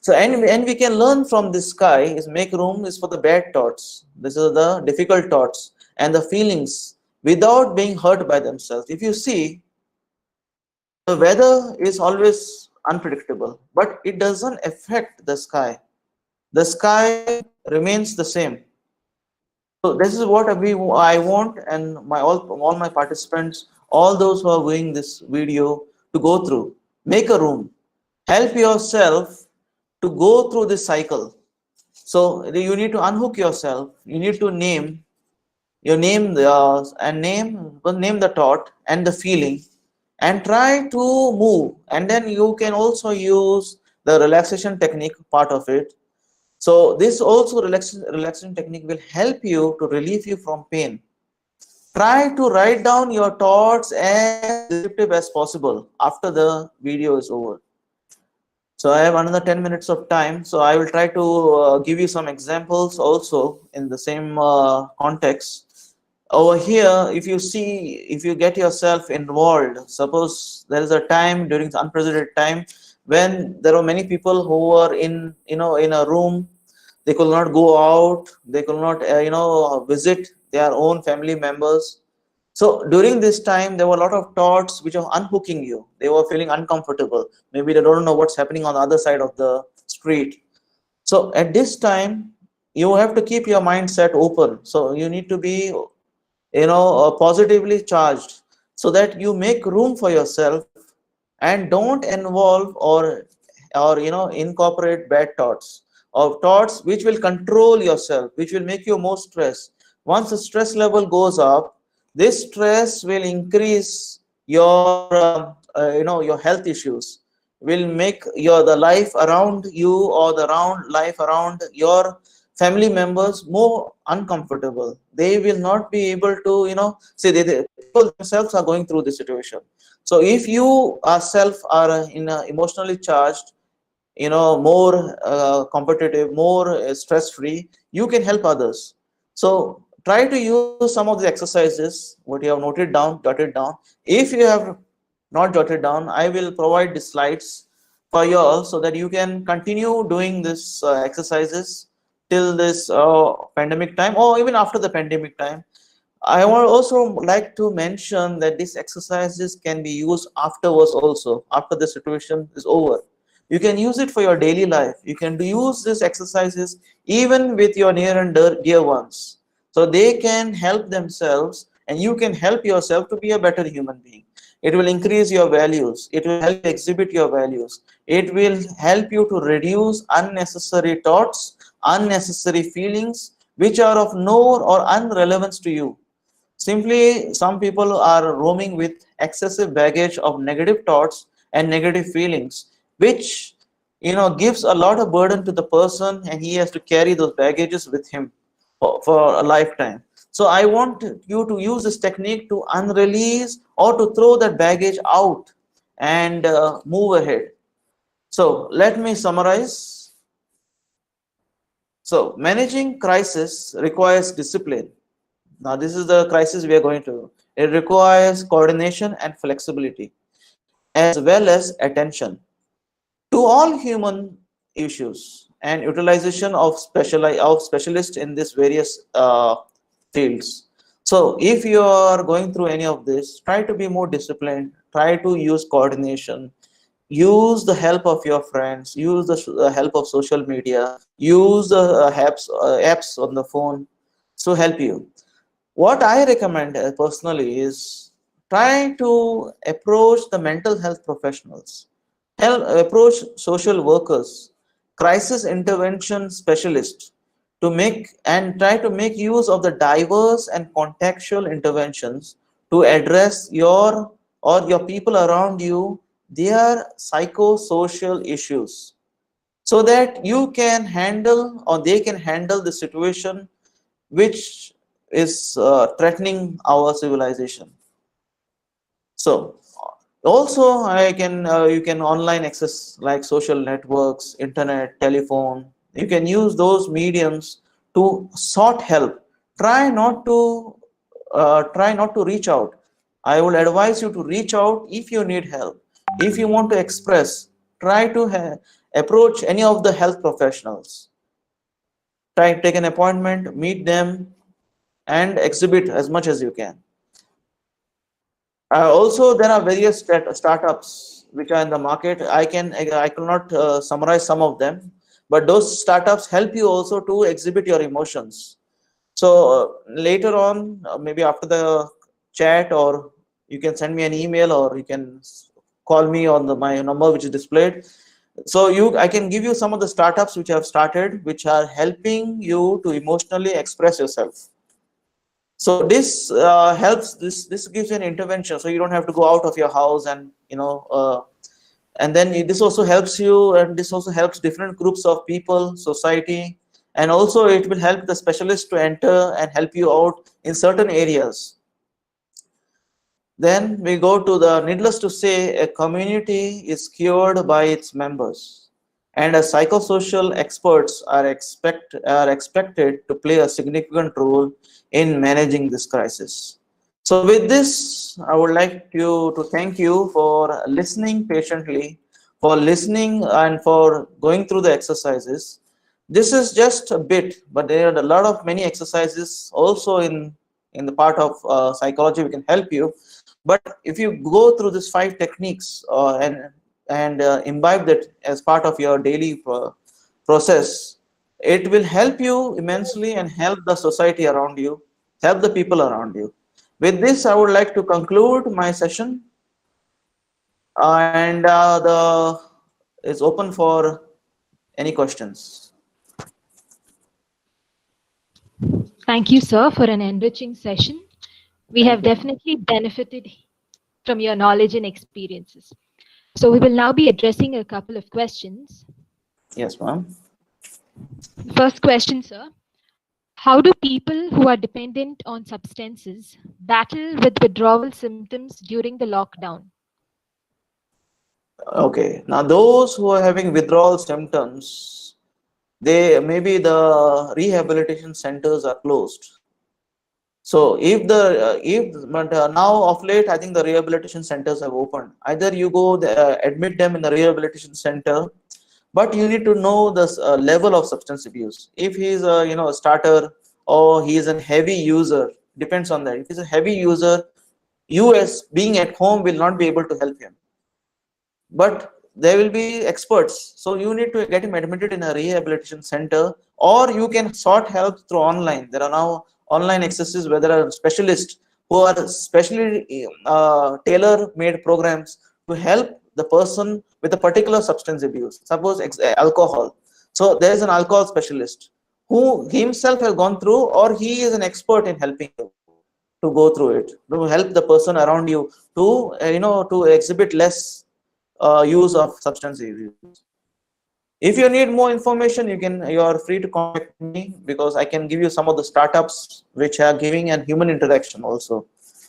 So and we can learn from this sky is make room is for the bad thoughts. This is the difficult thoughts and the feelings without being hurt by themselves. If you see, the weather is always unpredictable, but it doesn't affect the sky. The sky remains the same. So this is what I want, and all my participants, all those who are viewing this video, to go through. Make a room. Help yourself to go through this cycle. So you need to unhook yourself. You need to name name the thought and the feeling, and try to move. And then you can also use the relaxation technique part of it. So this also relaxation technique will help you to relieve you from pain. Try to write down your thoughts as descriptive as possible after the video is over. So I have another 10 minutes of time. So I will try to give you some examples also in the same context. over here, if you see, if you get yourself involved, suppose there is a time during the unprecedented time when there are many people who were in, in a room, they could not go out, they could not, visit their own family members. So during this time, there were a lot of thoughts which are unhooking you. They were feeling uncomfortable. Maybe they don't know what's happening on the other side of the street. So at this time, you have to keep your mindset open. So you need to be, positively charged, so that you make room for yourself and don't involve or incorporate bad thoughts or thoughts which will control yourself, which will make you more stressed. Once the stress level goes up, this stress will increase your your health issues, will make the life around you or the life around your family members more uncomfortable. They will not be able to, say, people themselves are going through this situation. So if you yourself are emotionally charged, more competitive, more stress free, you can help others. So try to use some of the exercises what you have noted down, jot it down. If you have not jotted down, I will provide the slides for you all, so that you can continue doing this exercises till this pandemic time, or even after the pandemic time. I would also like to mention that these exercises can be used afterwards also, after the situation is over. You can use it for your daily life. You can use these exercises even with your near and dear ones. So they can help themselves and you can help yourself to be a better human being. It will increase your values. It will help you exhibit your values. It will help you to reduce unnecessary thoughts, unnecessary feelings, which are of no or unrelevance to you. Simply, some people are roaming with excessive baggage of negative thoughts and negative feelings, which gives a lot of burden to the person, and he has to carry those baggages with him for a lifetime. So I want you to use this technique to unrelease or to throw that baggage out and move ahead. So let me summarize. So managing crisis requires discipline. Now, this is the crisis we are going to. It requires coordination and flexibility, as well as attention to all human issues and utilization of specialists in these various fields. So, if you are going through any of this, try to be more disciplined. Try to use coordination. Use the help of your friends. Use the help of social media. Use the apps on the phone to help you. What I recommend personally is try to approach the mental health professionals, approach social workers, crisis intervention specialists, to make and try to make use of the diverse and contextual interventions to address your or your people around you, their psychosocial issues, so that you can handle or they can handle the situation which is threatening our civilization. So also you can online access like social networks, internet, telephone. You can use those mediums to sought help. Try not to reach out. I would advise you to reach out if you need help. If you want to express, try to approach any of the health professionals. Try take an appointment, meet them, and exhibit as much as you can. Also, there are various startups which are in the market. I cannot summarize some of them, but those startups help you also to exhibit your emotions. So later on, maybe after the chat, or you can send me an email, or you can call me on my number which is displayed. So I can give you some of the startups which have started, which are helping you to emotionally express yourself. So this helps. This gives you an intervention, so you don't have to go out of your house, and and then this also helps you, and this also helps different groups of people, society, and also it will help the specialist to enter and help you out in certain areas. Then we go to the needless to say, a community is cured by its members, and as psychosocial experts are expected to play a significant role in managing this crisis. So with this, I would like to thank you for listening patiently, for listening and for going through the exercises. This is just a bit, but there are a lot of many exercises also in the part of psychology we can help you. But if you go through these 5 techniques and imbibe that as part of your daily process, it will help you immensely and help the society around you, help the people around you. With this, I would like to conclude my session, and the is open for any questions. Thank you, sir, for an enriching session. We Thank have you. definitely benefited from your knowledge and experiences. So we will now be addressing a couple of questions. Yes, ma'am. First question, sir. How do people who are dependent on substances battle with withdrawal symptoms during the lockdown? Okay. Now, those who are having withdrawal symptoms, they maybe the rehabilitation centers are closed. So but now of late, I think the rehabilitation centers have opened. Either you go admit them in the rehabilitation center, but you need to know the level of substance abuse. If he's a starter or he is a heavy user, depends on that. If he's a heavy user, you as being at home will not be able to help him. But there will be experts, so you need to get him admitted in a rehabilitation center, or you can sought help through online. There are now online accesses where there are specialists who are specially tailor-made programs to help the person with a particular substance abuse, suppose alcohol. So there is an alcohol specialist who himself has gone through, or he is an expert in helping you to go through it, to help the person around you to to exhibit less use of substance abuse. If you need more information, you are free to contact me, because I can give you some of the startups which are giving an human interaction also.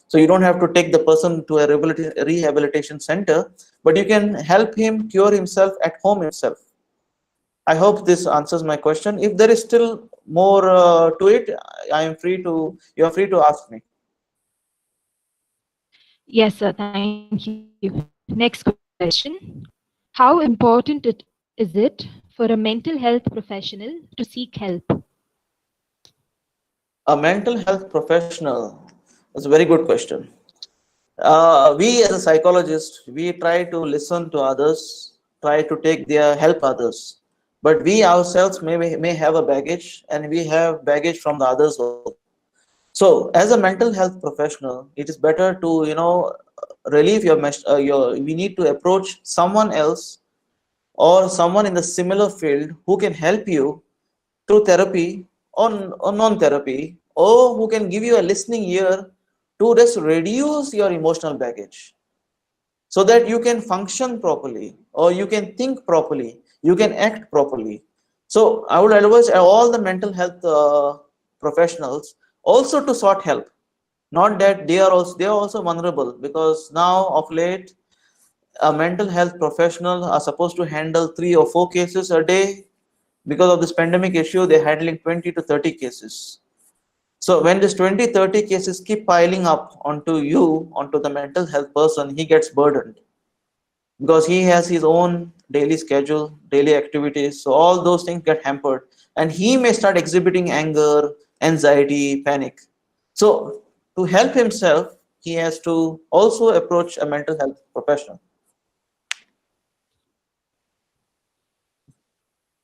So you don't have to take the person to a rehabilitation center, but you can help him cure himself at home himself. I hope this answers my question. If there is still more to it, you are free to ask me. Yes, sir. Thank you. Next question. How important is it for a mental health professional to seek help? A mental health professional, that's a very good question. We as a psychologist, we try to listen to others, try to take their help others, but we ourselves may have a baggage, and we have baggage from the others also. So as a mental health professional, it is better to relieve we need to approach someone else or someone in the similar field who can help you through therapy or non-therapy, or who can give you a listening ear to just reduce your emotional baggage, so that you can function properly, or you can think properly, you can act properly. So I would advise all the mental health professionals also to sought help. Not that they are also vulnerable, because now of late a mental health professional are supposed to handle 3 or 4 cases a day. Because of this pandemic issue, they're handling 20 to 30 cases. So when this 20, 30 cases keep piling up onto the mental health person, he gets burdened, because he has his own daily schedule, daily activities. So all those things get hampered, and he may start exhibiting anger, anxiety, panic. So to help himself, he has to also approach a mental health professional.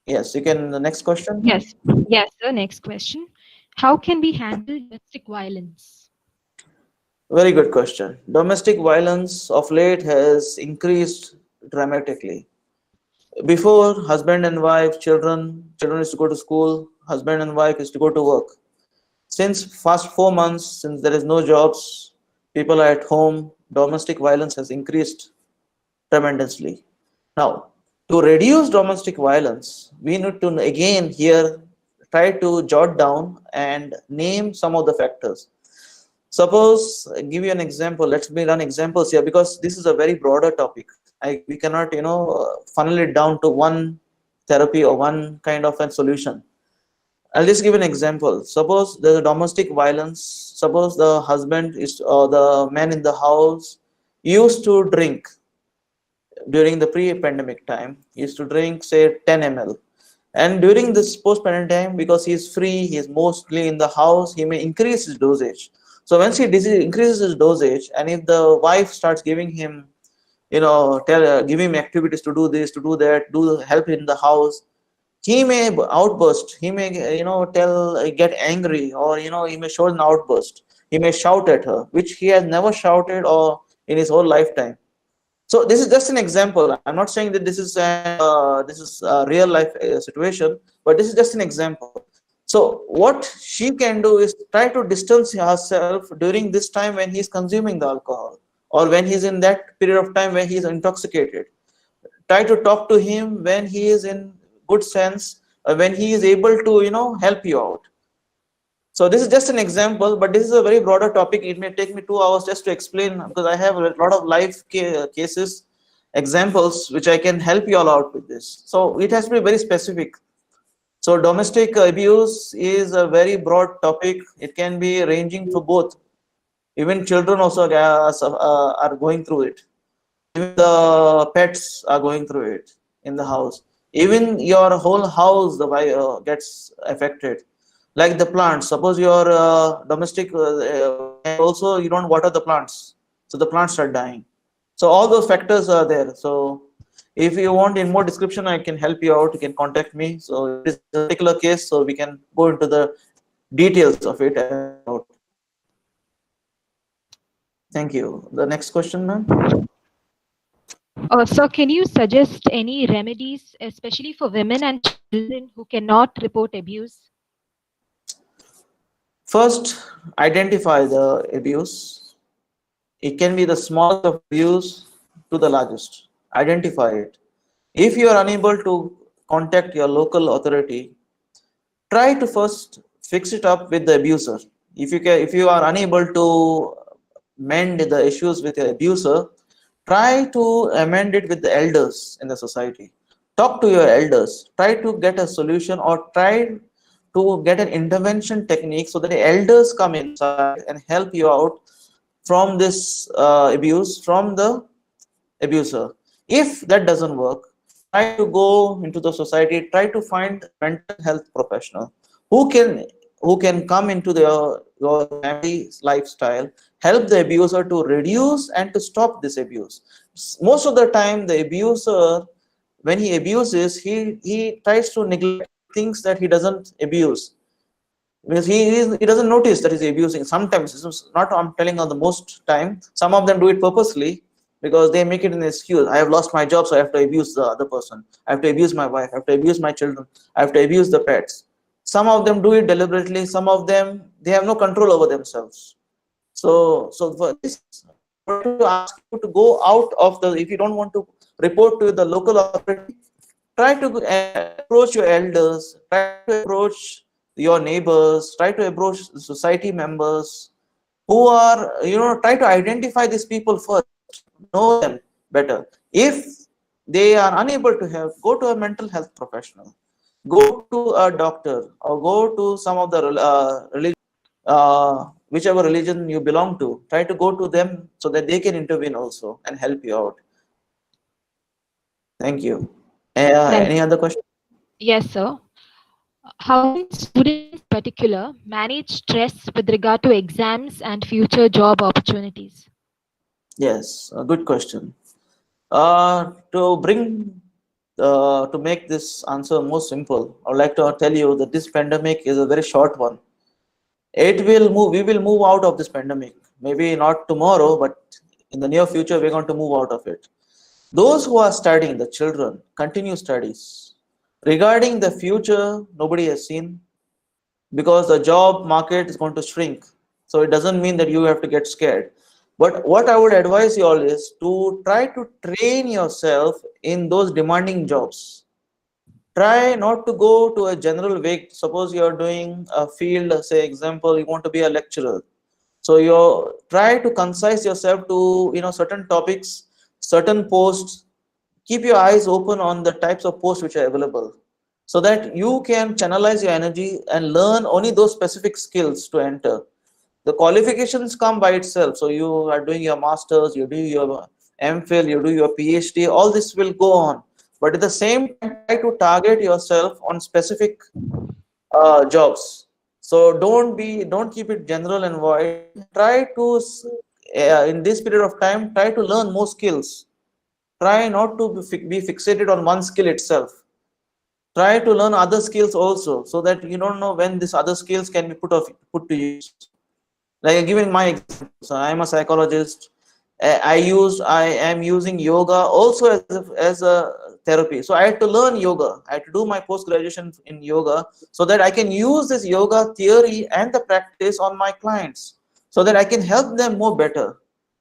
Yes, you can. The next question. Yes. Yes, sir. Next question. How can we handle domestic violence? Very good question. Domestic violence of late has increased dramatically. Before, husband and wife, children used to go to school, husband and wife used to go to work. Since past 4 months, since there is no jobs, people are at home, domestic violence has increased tremendously. Now, to reduce domestic violence, we need to again here try to jot down and name some of the factors. Suppose, give you an example. Let's me run examples here, because this is a very broader topic. We cannot funnel it down to one therapy or one kind of a solution. I'll just give an example. Suppose there's a domestic violence. Suppose the husband is or the man in the house used to drink during the pre-pandemic time. He used to drink say 10 ml. And during this post-pandemic time, because he is free, he is mostly in the house, he may increase his dosage. So once he increases his dosage, and if the wife starts giving him, give him activities to do this, to do that, do help in the house, he may outburst. He may, get angry, or he may show an outburst. He may shout at her, which he has never shouted or in his whole lifetime. So this is just an example. I'm not saying that this is a real life situation, but this is just an example. So what she can do is try to distance herself during this time when he's consuming the alcohol, or when he's in that period of time when he's intoxicated. Try to talk to him when he is in good sense, when he is able to help you out. So this is just an example, but this is a very broader topic. It may take me 2 hours just to explain, because I have a lot of life cases, examples, which I can help you all out with this. So it has to be very specific. So domestic abuse is a very broad topic. It can be ranging to both. Even children also are going through it. Even the pets are going through it in the house. Even your whole house gets affected. Like the plants, suppose your domestic also you don't water the plants, so the plants are dying. So all those factors are there. So if you want in more description, I can help you out. You can contact me. So this particular case, so we can go into the details of it. Thank you. The next question, ma'am. So can you suggest any remedies, especially for women and children who cannot report abuse? First, identify the abuse. It can be the smallest of abuse to the largest. Identify it. If you are unable to contact your local authority, try to first fix it up with the abuser. If you are unable to mend the issues with your abuser, try to amend it with the elders in the society. Talk to your elders. Try to get a solution, or try to get an intervention technique so that the elders come inside and help you out from this abuse from the abuser. If that doesn't work, try to go into the society, try to find a mental health professional who can come into your family lifestyle, help the abuser to reduce and to stop this abuse. Most of the time, the abuser, when he abuses, he tries to neglect things that he doesn't abuse, because he doesn't notice that he's abusing. Sometimes, it's not, I'm telling on the most time, some of them do it purposely, because they make it an excuse. I have lost my job, so I have to abuse the other person. I have to abuse my wife. I have to abuse my children. I have to abuse the pets. Some of them do it deliberately. Some of them, they have no control over themselves. So for this, I want to ask you to go out of the, if you don't want to report to the local authority, try to approach your elders, try to approach your neighbors, try to approach the society members who are, try to identify these people first, know them better. If they are unable to help, go to a mental health professional, go to a doctor, or go to some of the religion, whichever religion you belong to. Try to go to them so that they can intervene also and help you out. Thank you. Any other question? Yes, sir. How can students in particular manage stress with regard to exams and future job opportunities? Yes, a good question. To make this answer more simple, I would like to tell you that this pandemic is a very short one. We will move out of this pandemic. Maybe not tomorrow, but in the near future, we're going to move out of it. Those who are studying, the children, continue studies. Regarding the future, nobody has seen, because the job market is going to shrink. So it doesn't mean that you have to get scared. But what I would advise you all is to try to train yourself in those demanding jobs. Try not to go to a general way. Suppose you are doing a field, say example, you want to be a lecturer. So you try to concise yourself to certain topics, certain posts, keep your eyes open on the types of posts which are available, so that you can channelize your energy and learn only those specific skills to enter. The qualifications come by itself. So you are doing your masters, you do your MPhil, you do your PhD, all this will go on. But at the same time, try to target yourself on specific jobs. So don't keep it general and wide. Try to in this period of time, try to learn more skills. Try not to be fixated on one skill itself. Try to learn other skills also, so that you don't know when these other skills can be put to use. Like giving my example, so I'm a psychologist. I am using yoga also as a therapy. So I had to learn yoga. I had to do my post graduation in yoga, so that I can use this yoga theory and the practice on my clients, so that I can help them more better.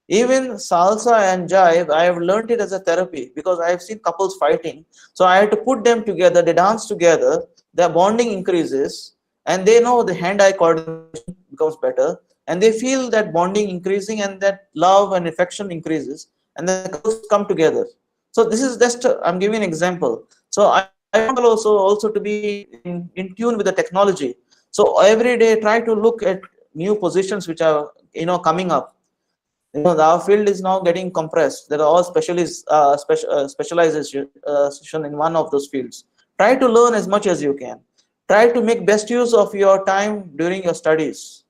Even salsa and jive, I have learned it as a therapy, because I have seen couples fighting. So I had to put them together, they dance together, their bonding increases, and they know the hand-eye coordination becomes better, and they feel that bonding increasing, and that love and affection increases, and the couples come together. So this is just I'm giving an example. So I want also to be in tune with the technology. So every day try to look at new positions which are coming up. Our field is now getting compressed. There are all specialization in one of those fields. Try to learn as much as you can. Try to make best use of your time during your studies.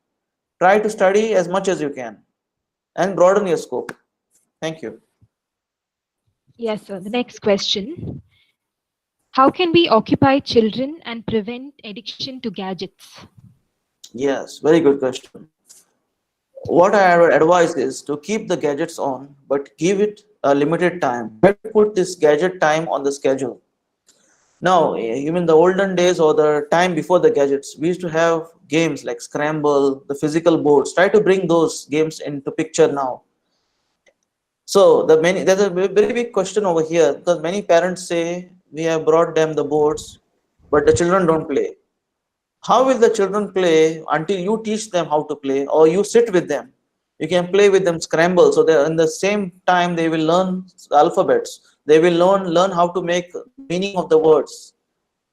Try to study as much as you can and broaden your scope. Thank you. Yes, sir. The next question. How can we occupy children and prevent addiction to gadgets? Yes, very good question. What I would advise is to keep the gadgets on, but give it a limited time. Put this gadget time on the schedule. Now, even the olden days or the time before the gadgets, we used to have games like Scramble, the physical boards. Try to bring those games into picture now. So there's a very big question over here, because many parents say we have brought them the boards, but the children don't play. How will the children play until you teach them how to play, or you sit with them? You can play with them Scramble, so that in the same time they will learn alphabets. They will learn how to make meaning of the words.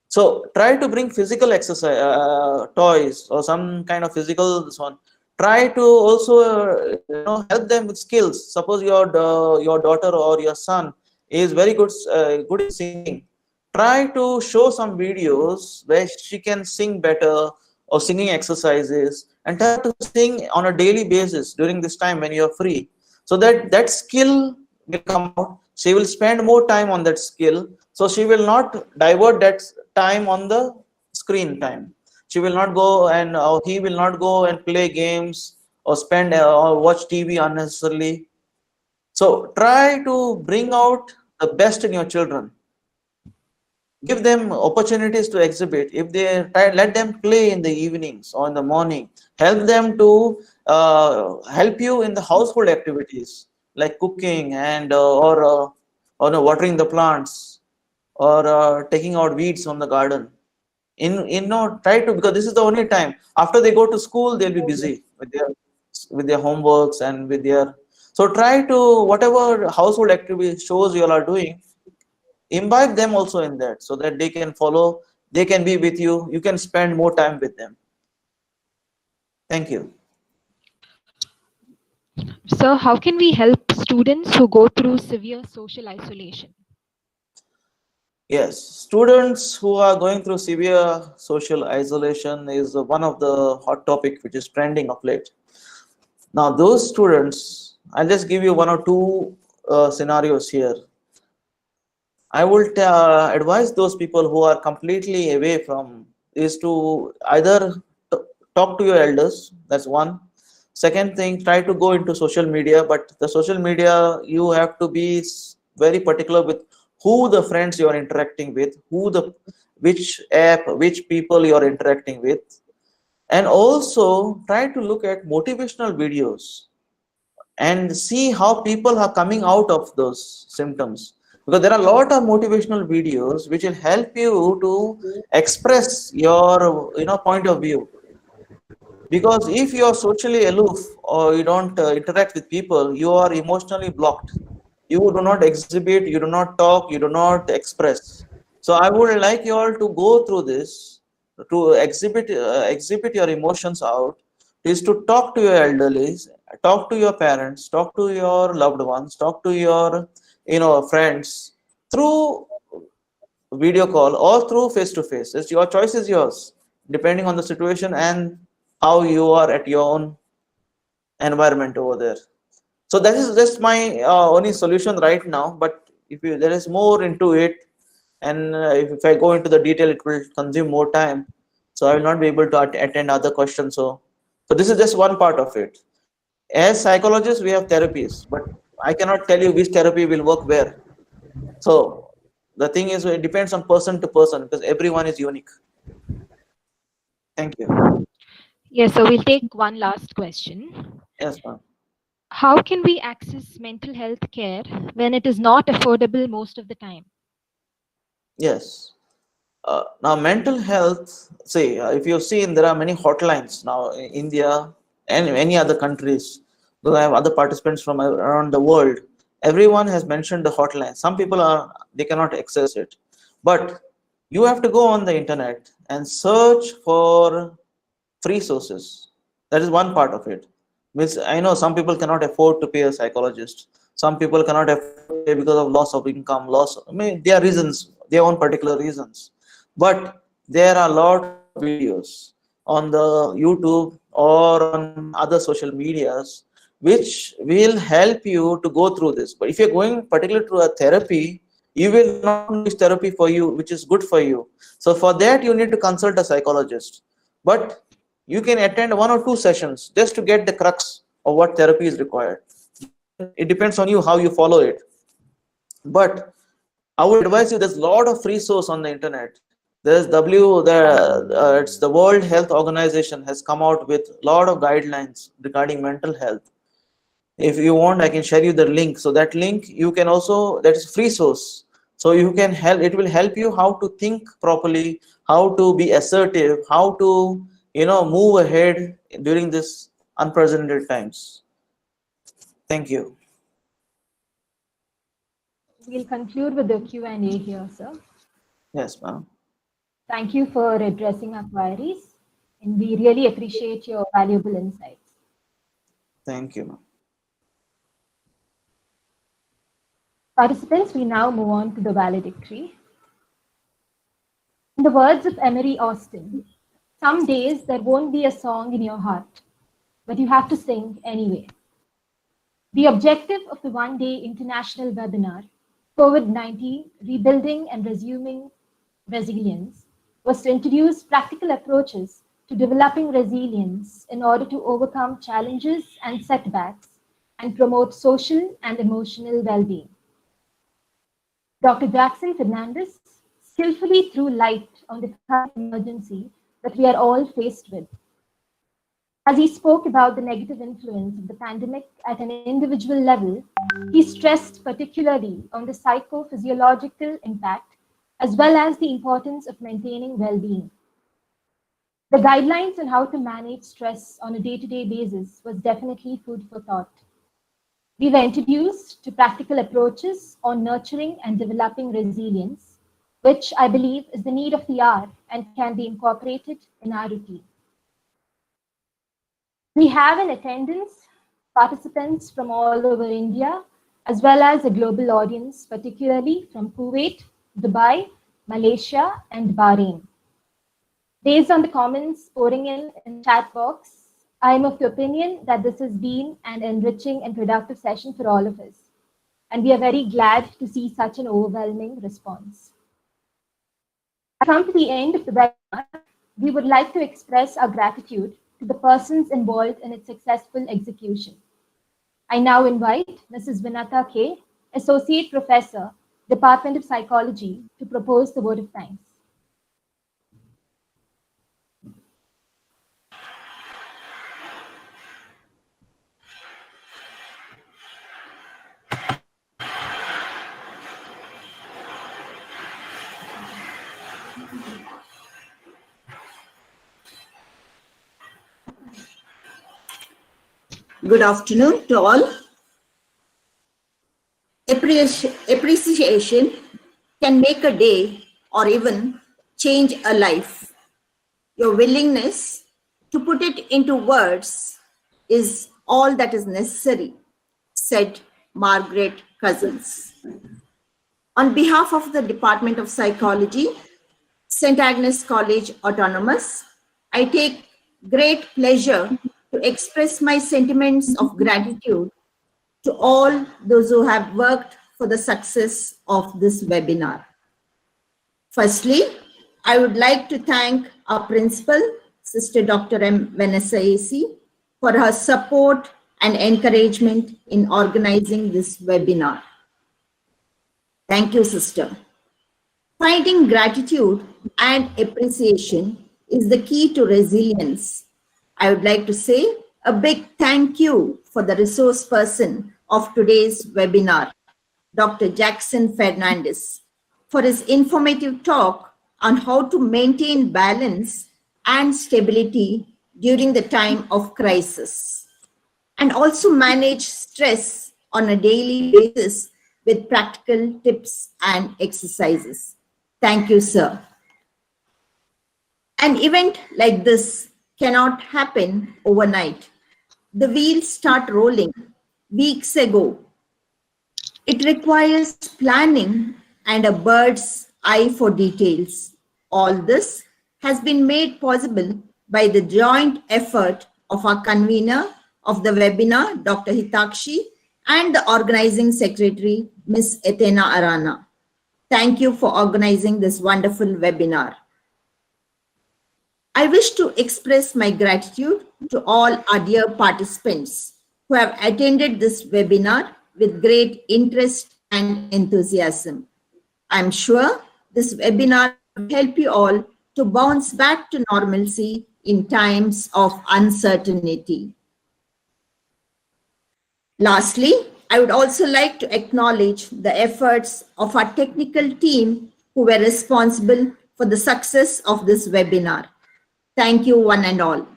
So try to bring physical exercise toys or some kind of physical one. Try to also help them with skills. Suppose your daughter or your son is very good in singing. Try to show some videos where she can sing better, or singing exercises, and try to sing on a daily basis during this time when you're free, so that skill will come out. She will spend more time on that skill, so she will not divert that time on the screen time. She will not go and he will not go and play games or spend or watch TV unnecessarily. So try to bring out the best in your children. Give them opportunities to exhibit. If they let them play in the evenings or in the morning, help them to help you in the household activities like cooking and or watering the plants, or taking out weeds from the garden. Try to, because this is the only time. After they go to school, they'll be busy with their homeworks and with their. So try to, whatever household activity shows you all are doing, imbibe them also in that, so that they can follow, they can be with you, you can spend more time with them. Thank you. So how can we help students who go through severe social isolation? Yes, students who are going through severe social isolation is one of the hot topic which is trending of late. Now those students, I'll just give you one or two scenarios here. I will advise those people who are completely away from, is to either talk to your elders. That's one. Second thing, try to go into social media, but the social media, you have to be very particular with who the friends you are interacting with, which app, which people you are interacting with. And also try to look at motivational videos and see how people are coming out of those symptoms. Because there are a lot of motivational videos which will help you to express your point of view. Because if you are socially aloof or you don't interact with people, you are emotionally blocked. you do not exhibit, you do not talk, you do not express. So I would like you all to go through this, to exhibit your emotions out, is to talk to your elderlies, talk to your parents, talk to your loved ones, talk to your friends through video call or through face to face. It's your choice is yours, depending on the situation and how you are at your own environment over there. So that is just my only solution right now. But if there is more into it, and if I go into the detail, it will consume more time. So I will not be able to attend other questions. So this is just one part of it. As psychologists, we have therapies, but I cannot tell you which therapy will work where. So the thing is, it depends on person to person because everyone is unique. Thank you. Yes, so we'll take one last question. Yes, ma'am. How can we access mental health care when it is not affordable most of the time? Yes. Now, mental health, see, if you've seen, there are many hotlines now in India and many other countries. Though I have other participants from around the world. Everyone has mentioned the hotline. Some people they cannot access it. But you have to go on the internet and search for free sources. That is one part of it. Means I know some people cannot afford to pay a psychologist. Some people cannot afford to pay because of loss of income, I mean, their reasons, their own particular reasons. But there are a lot of videos on the YouTube or on other social medias which will help you to go through this. But if you're going particularly to a therapy, you will not know which therapy for you, which is good for you. So for that, you need to consult a psychologist. But you can attend 1 or 2 sessions just to get the crux of what therapy is required. It depends on you how you follow it. But I would advise you, there's a lot of free source on the internet. There's it's the World Health Organization has come out with a lot of guidelines regarding mental health. If you want, I can share you the link. So that link you can also, that is free source. So you can help, it will help you how to think properly, how to be assertive, how to move ahead during this unprecedented times. Thank you. We'll conclude with the Q&A here, sir. Yes, ma'am. Thank you for addressing our queries, and we really appreciate your valuable insights. Thank you, ma'am. Participants, we now move on to the valedictory. In the words of Emery Austin, some days there won't be a song in your heart, but you have to sing anyway. The objective of the one-day international webinar, COVID-19, Rebuilding and Resuming Resilience, was to introduce practical approaches to developing resilience in order to overcome challenges and setbacks and promote social and emotional well-being. Dr. Jackson Fernandez skillfully threw light on the current emergency that we are all faced with. As he spoke about the negative influence of the pandemic at an individual level, he stressed particularly on the psychophysiological impact as well as the importance of maintaining well-being. The guidelines on how to manage stress on a day-to-day basis was definitely food for thought. We were introduced to practical approaches on nurturing and developing resilience, which I believe is the need of the hour and can be incorporated in our routine. We have in attendance participants from all over India, as well as a global audience, particularly from Kuwait, Dubai, Malaysia, and Bahrain. Based on the comments pouring in the chat box, I am of the opinion that this has been an enriching and productive session for all of us, and we are very glad to see such an overwhelming response. As we come to the end of the webinar, we would like to express our gratitude to the persons involved in its successful execution. I now invite Mrs. Vinata K., Associate Professor, Department of Psychology, to propose the vote of thanks. Good afternoon to all. Appreciation can make a day or even change a life. Your willingness to put it into words is all that is necessary, said Margaret Cousins. On behalf of the Department of Psychology, St. Agnes College Autonomous, I take great pleasure to express my sentiments of gratitude to all those who have worked for the success of this webinar. Firstly, I would like to thank our principal, Sister Dr. M. Vanessa AC, for her support and encouragement in organizing this webinar. Thank you, sister. Finding gratitude and appreciation is the key to resilience. I would like to say a big thank you for the resource person of today's webinar, Dr. Jackson Fernandez, for his informative talk on how to maintain balance and stability during the time of crisis, and also manage stress on a daily basis with practical tips and exercises. Thank you, sir. An event like this cannot happen overnight. The wheels start rolling weeks ago. It requires planning and a bird's eye for details. All this has been made possible by the joint effort of our convener of the webinar, Dr. Hitakshi, and the organizing secretary, Ms. Etena Arana. Thank you for organizing this wonderful webinar. I wish to express my gratitude to all our dear participants who have attended this webinar with great interest and enthusiasm. I'm sure this webinar will help you all to bounce back to normalcy in times of uncertainty. Lastly, I would also like to acknowledge the efforts of our technical team who were responsible for the success of this webinar. Thank you, one and all.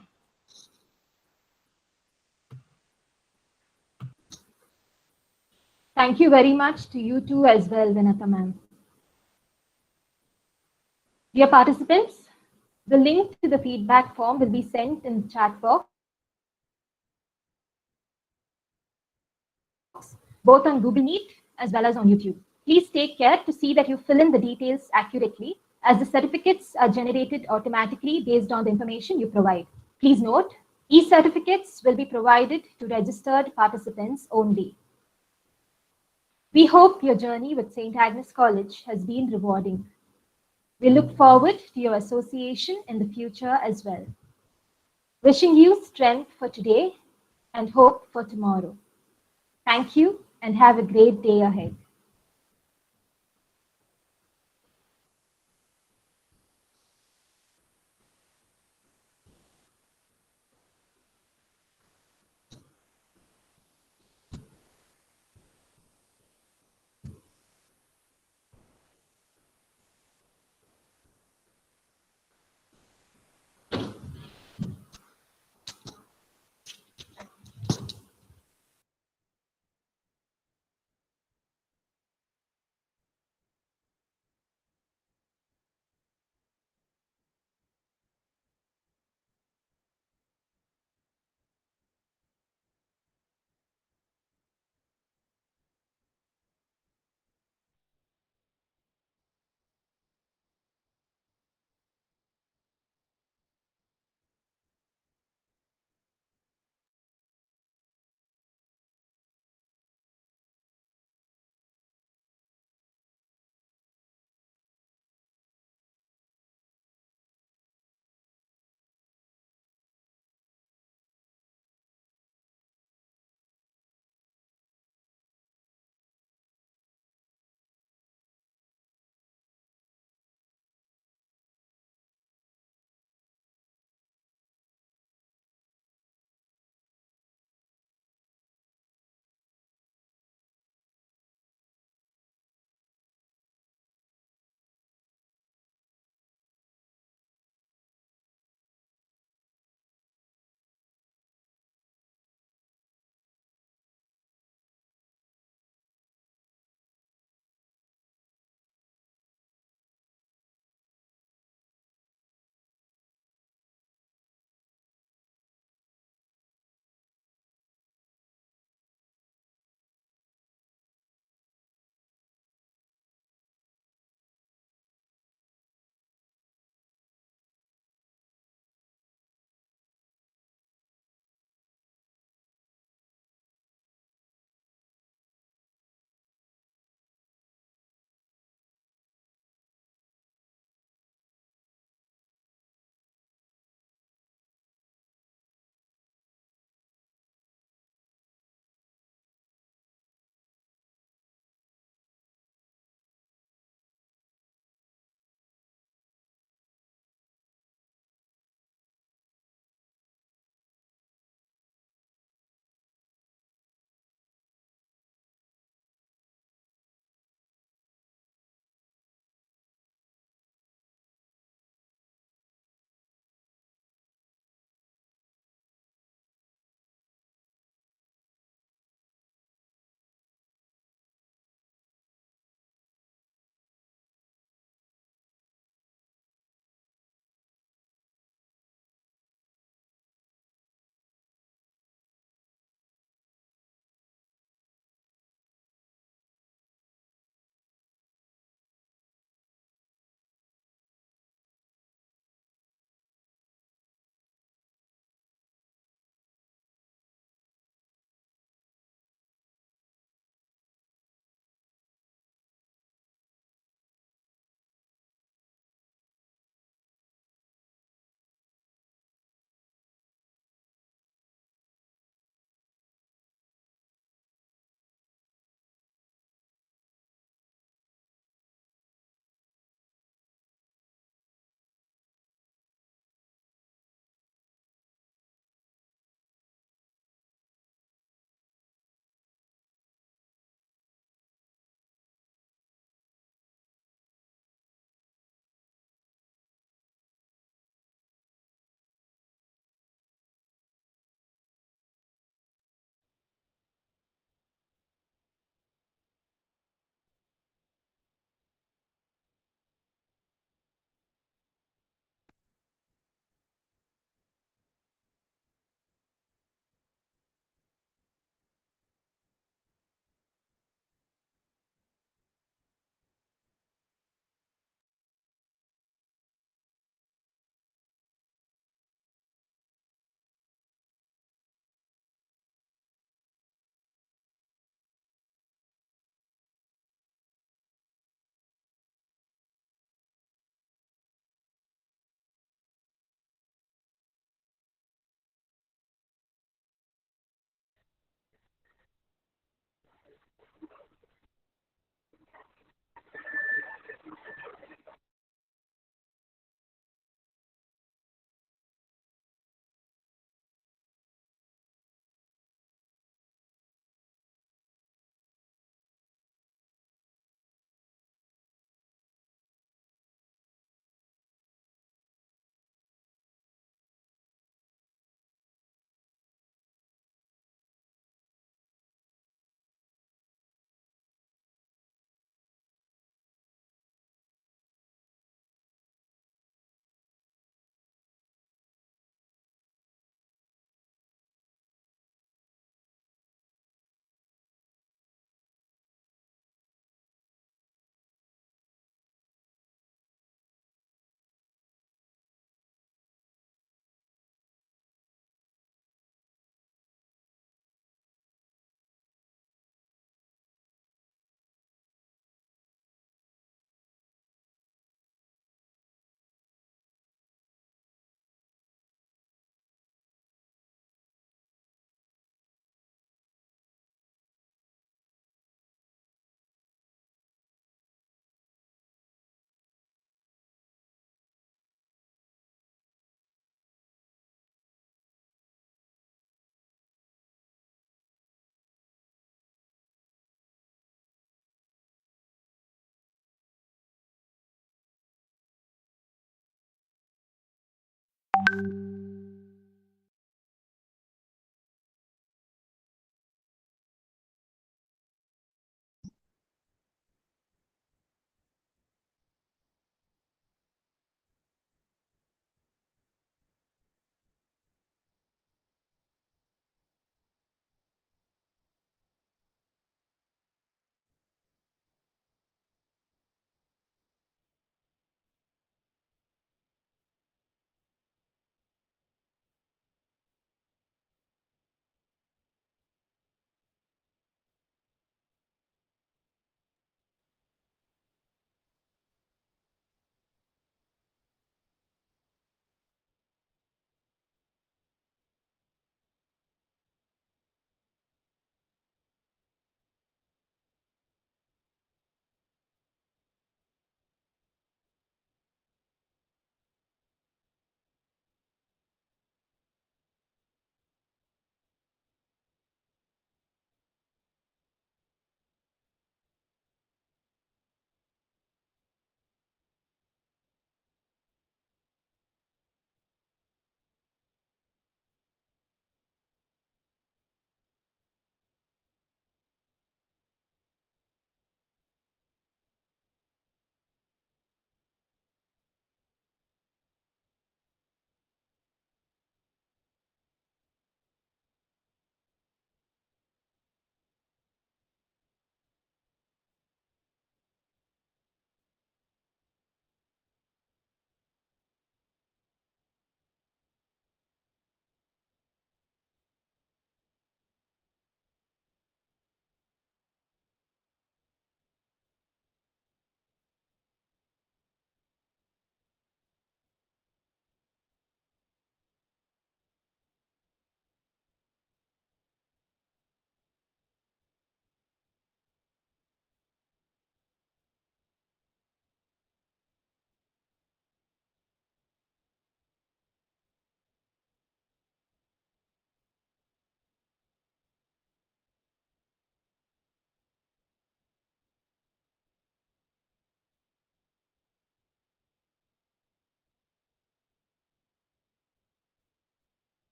Thank you very much to you too as well, Vinata ma'am. Dear participants, the link to the feedback form will be sent in the chat box, both on Google Meet as well as on YouTube. Please take care to see that you fill in the details accurately, as the certificates are generated automatically based on the information you provide. Please note, e-certificates will be provided to registered participants only. We hope your journey with St. Agnes College has been rewarding. We look forward to your association in the future as well. Wishing you strength for today and hope for tomorrow. Thank you and have a great day ahead.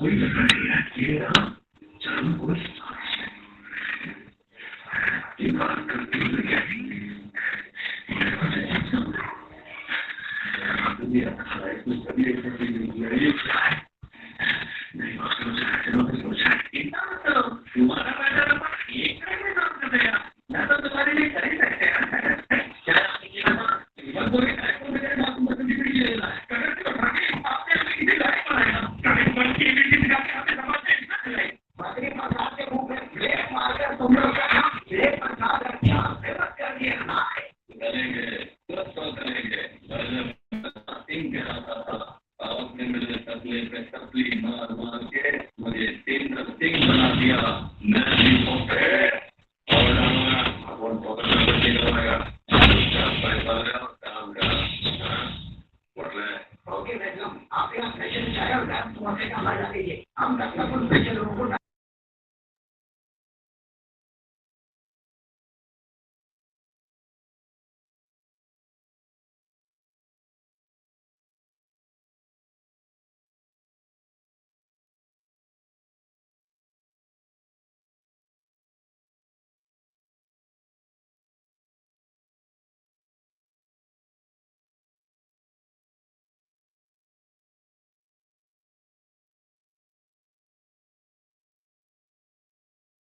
Okay,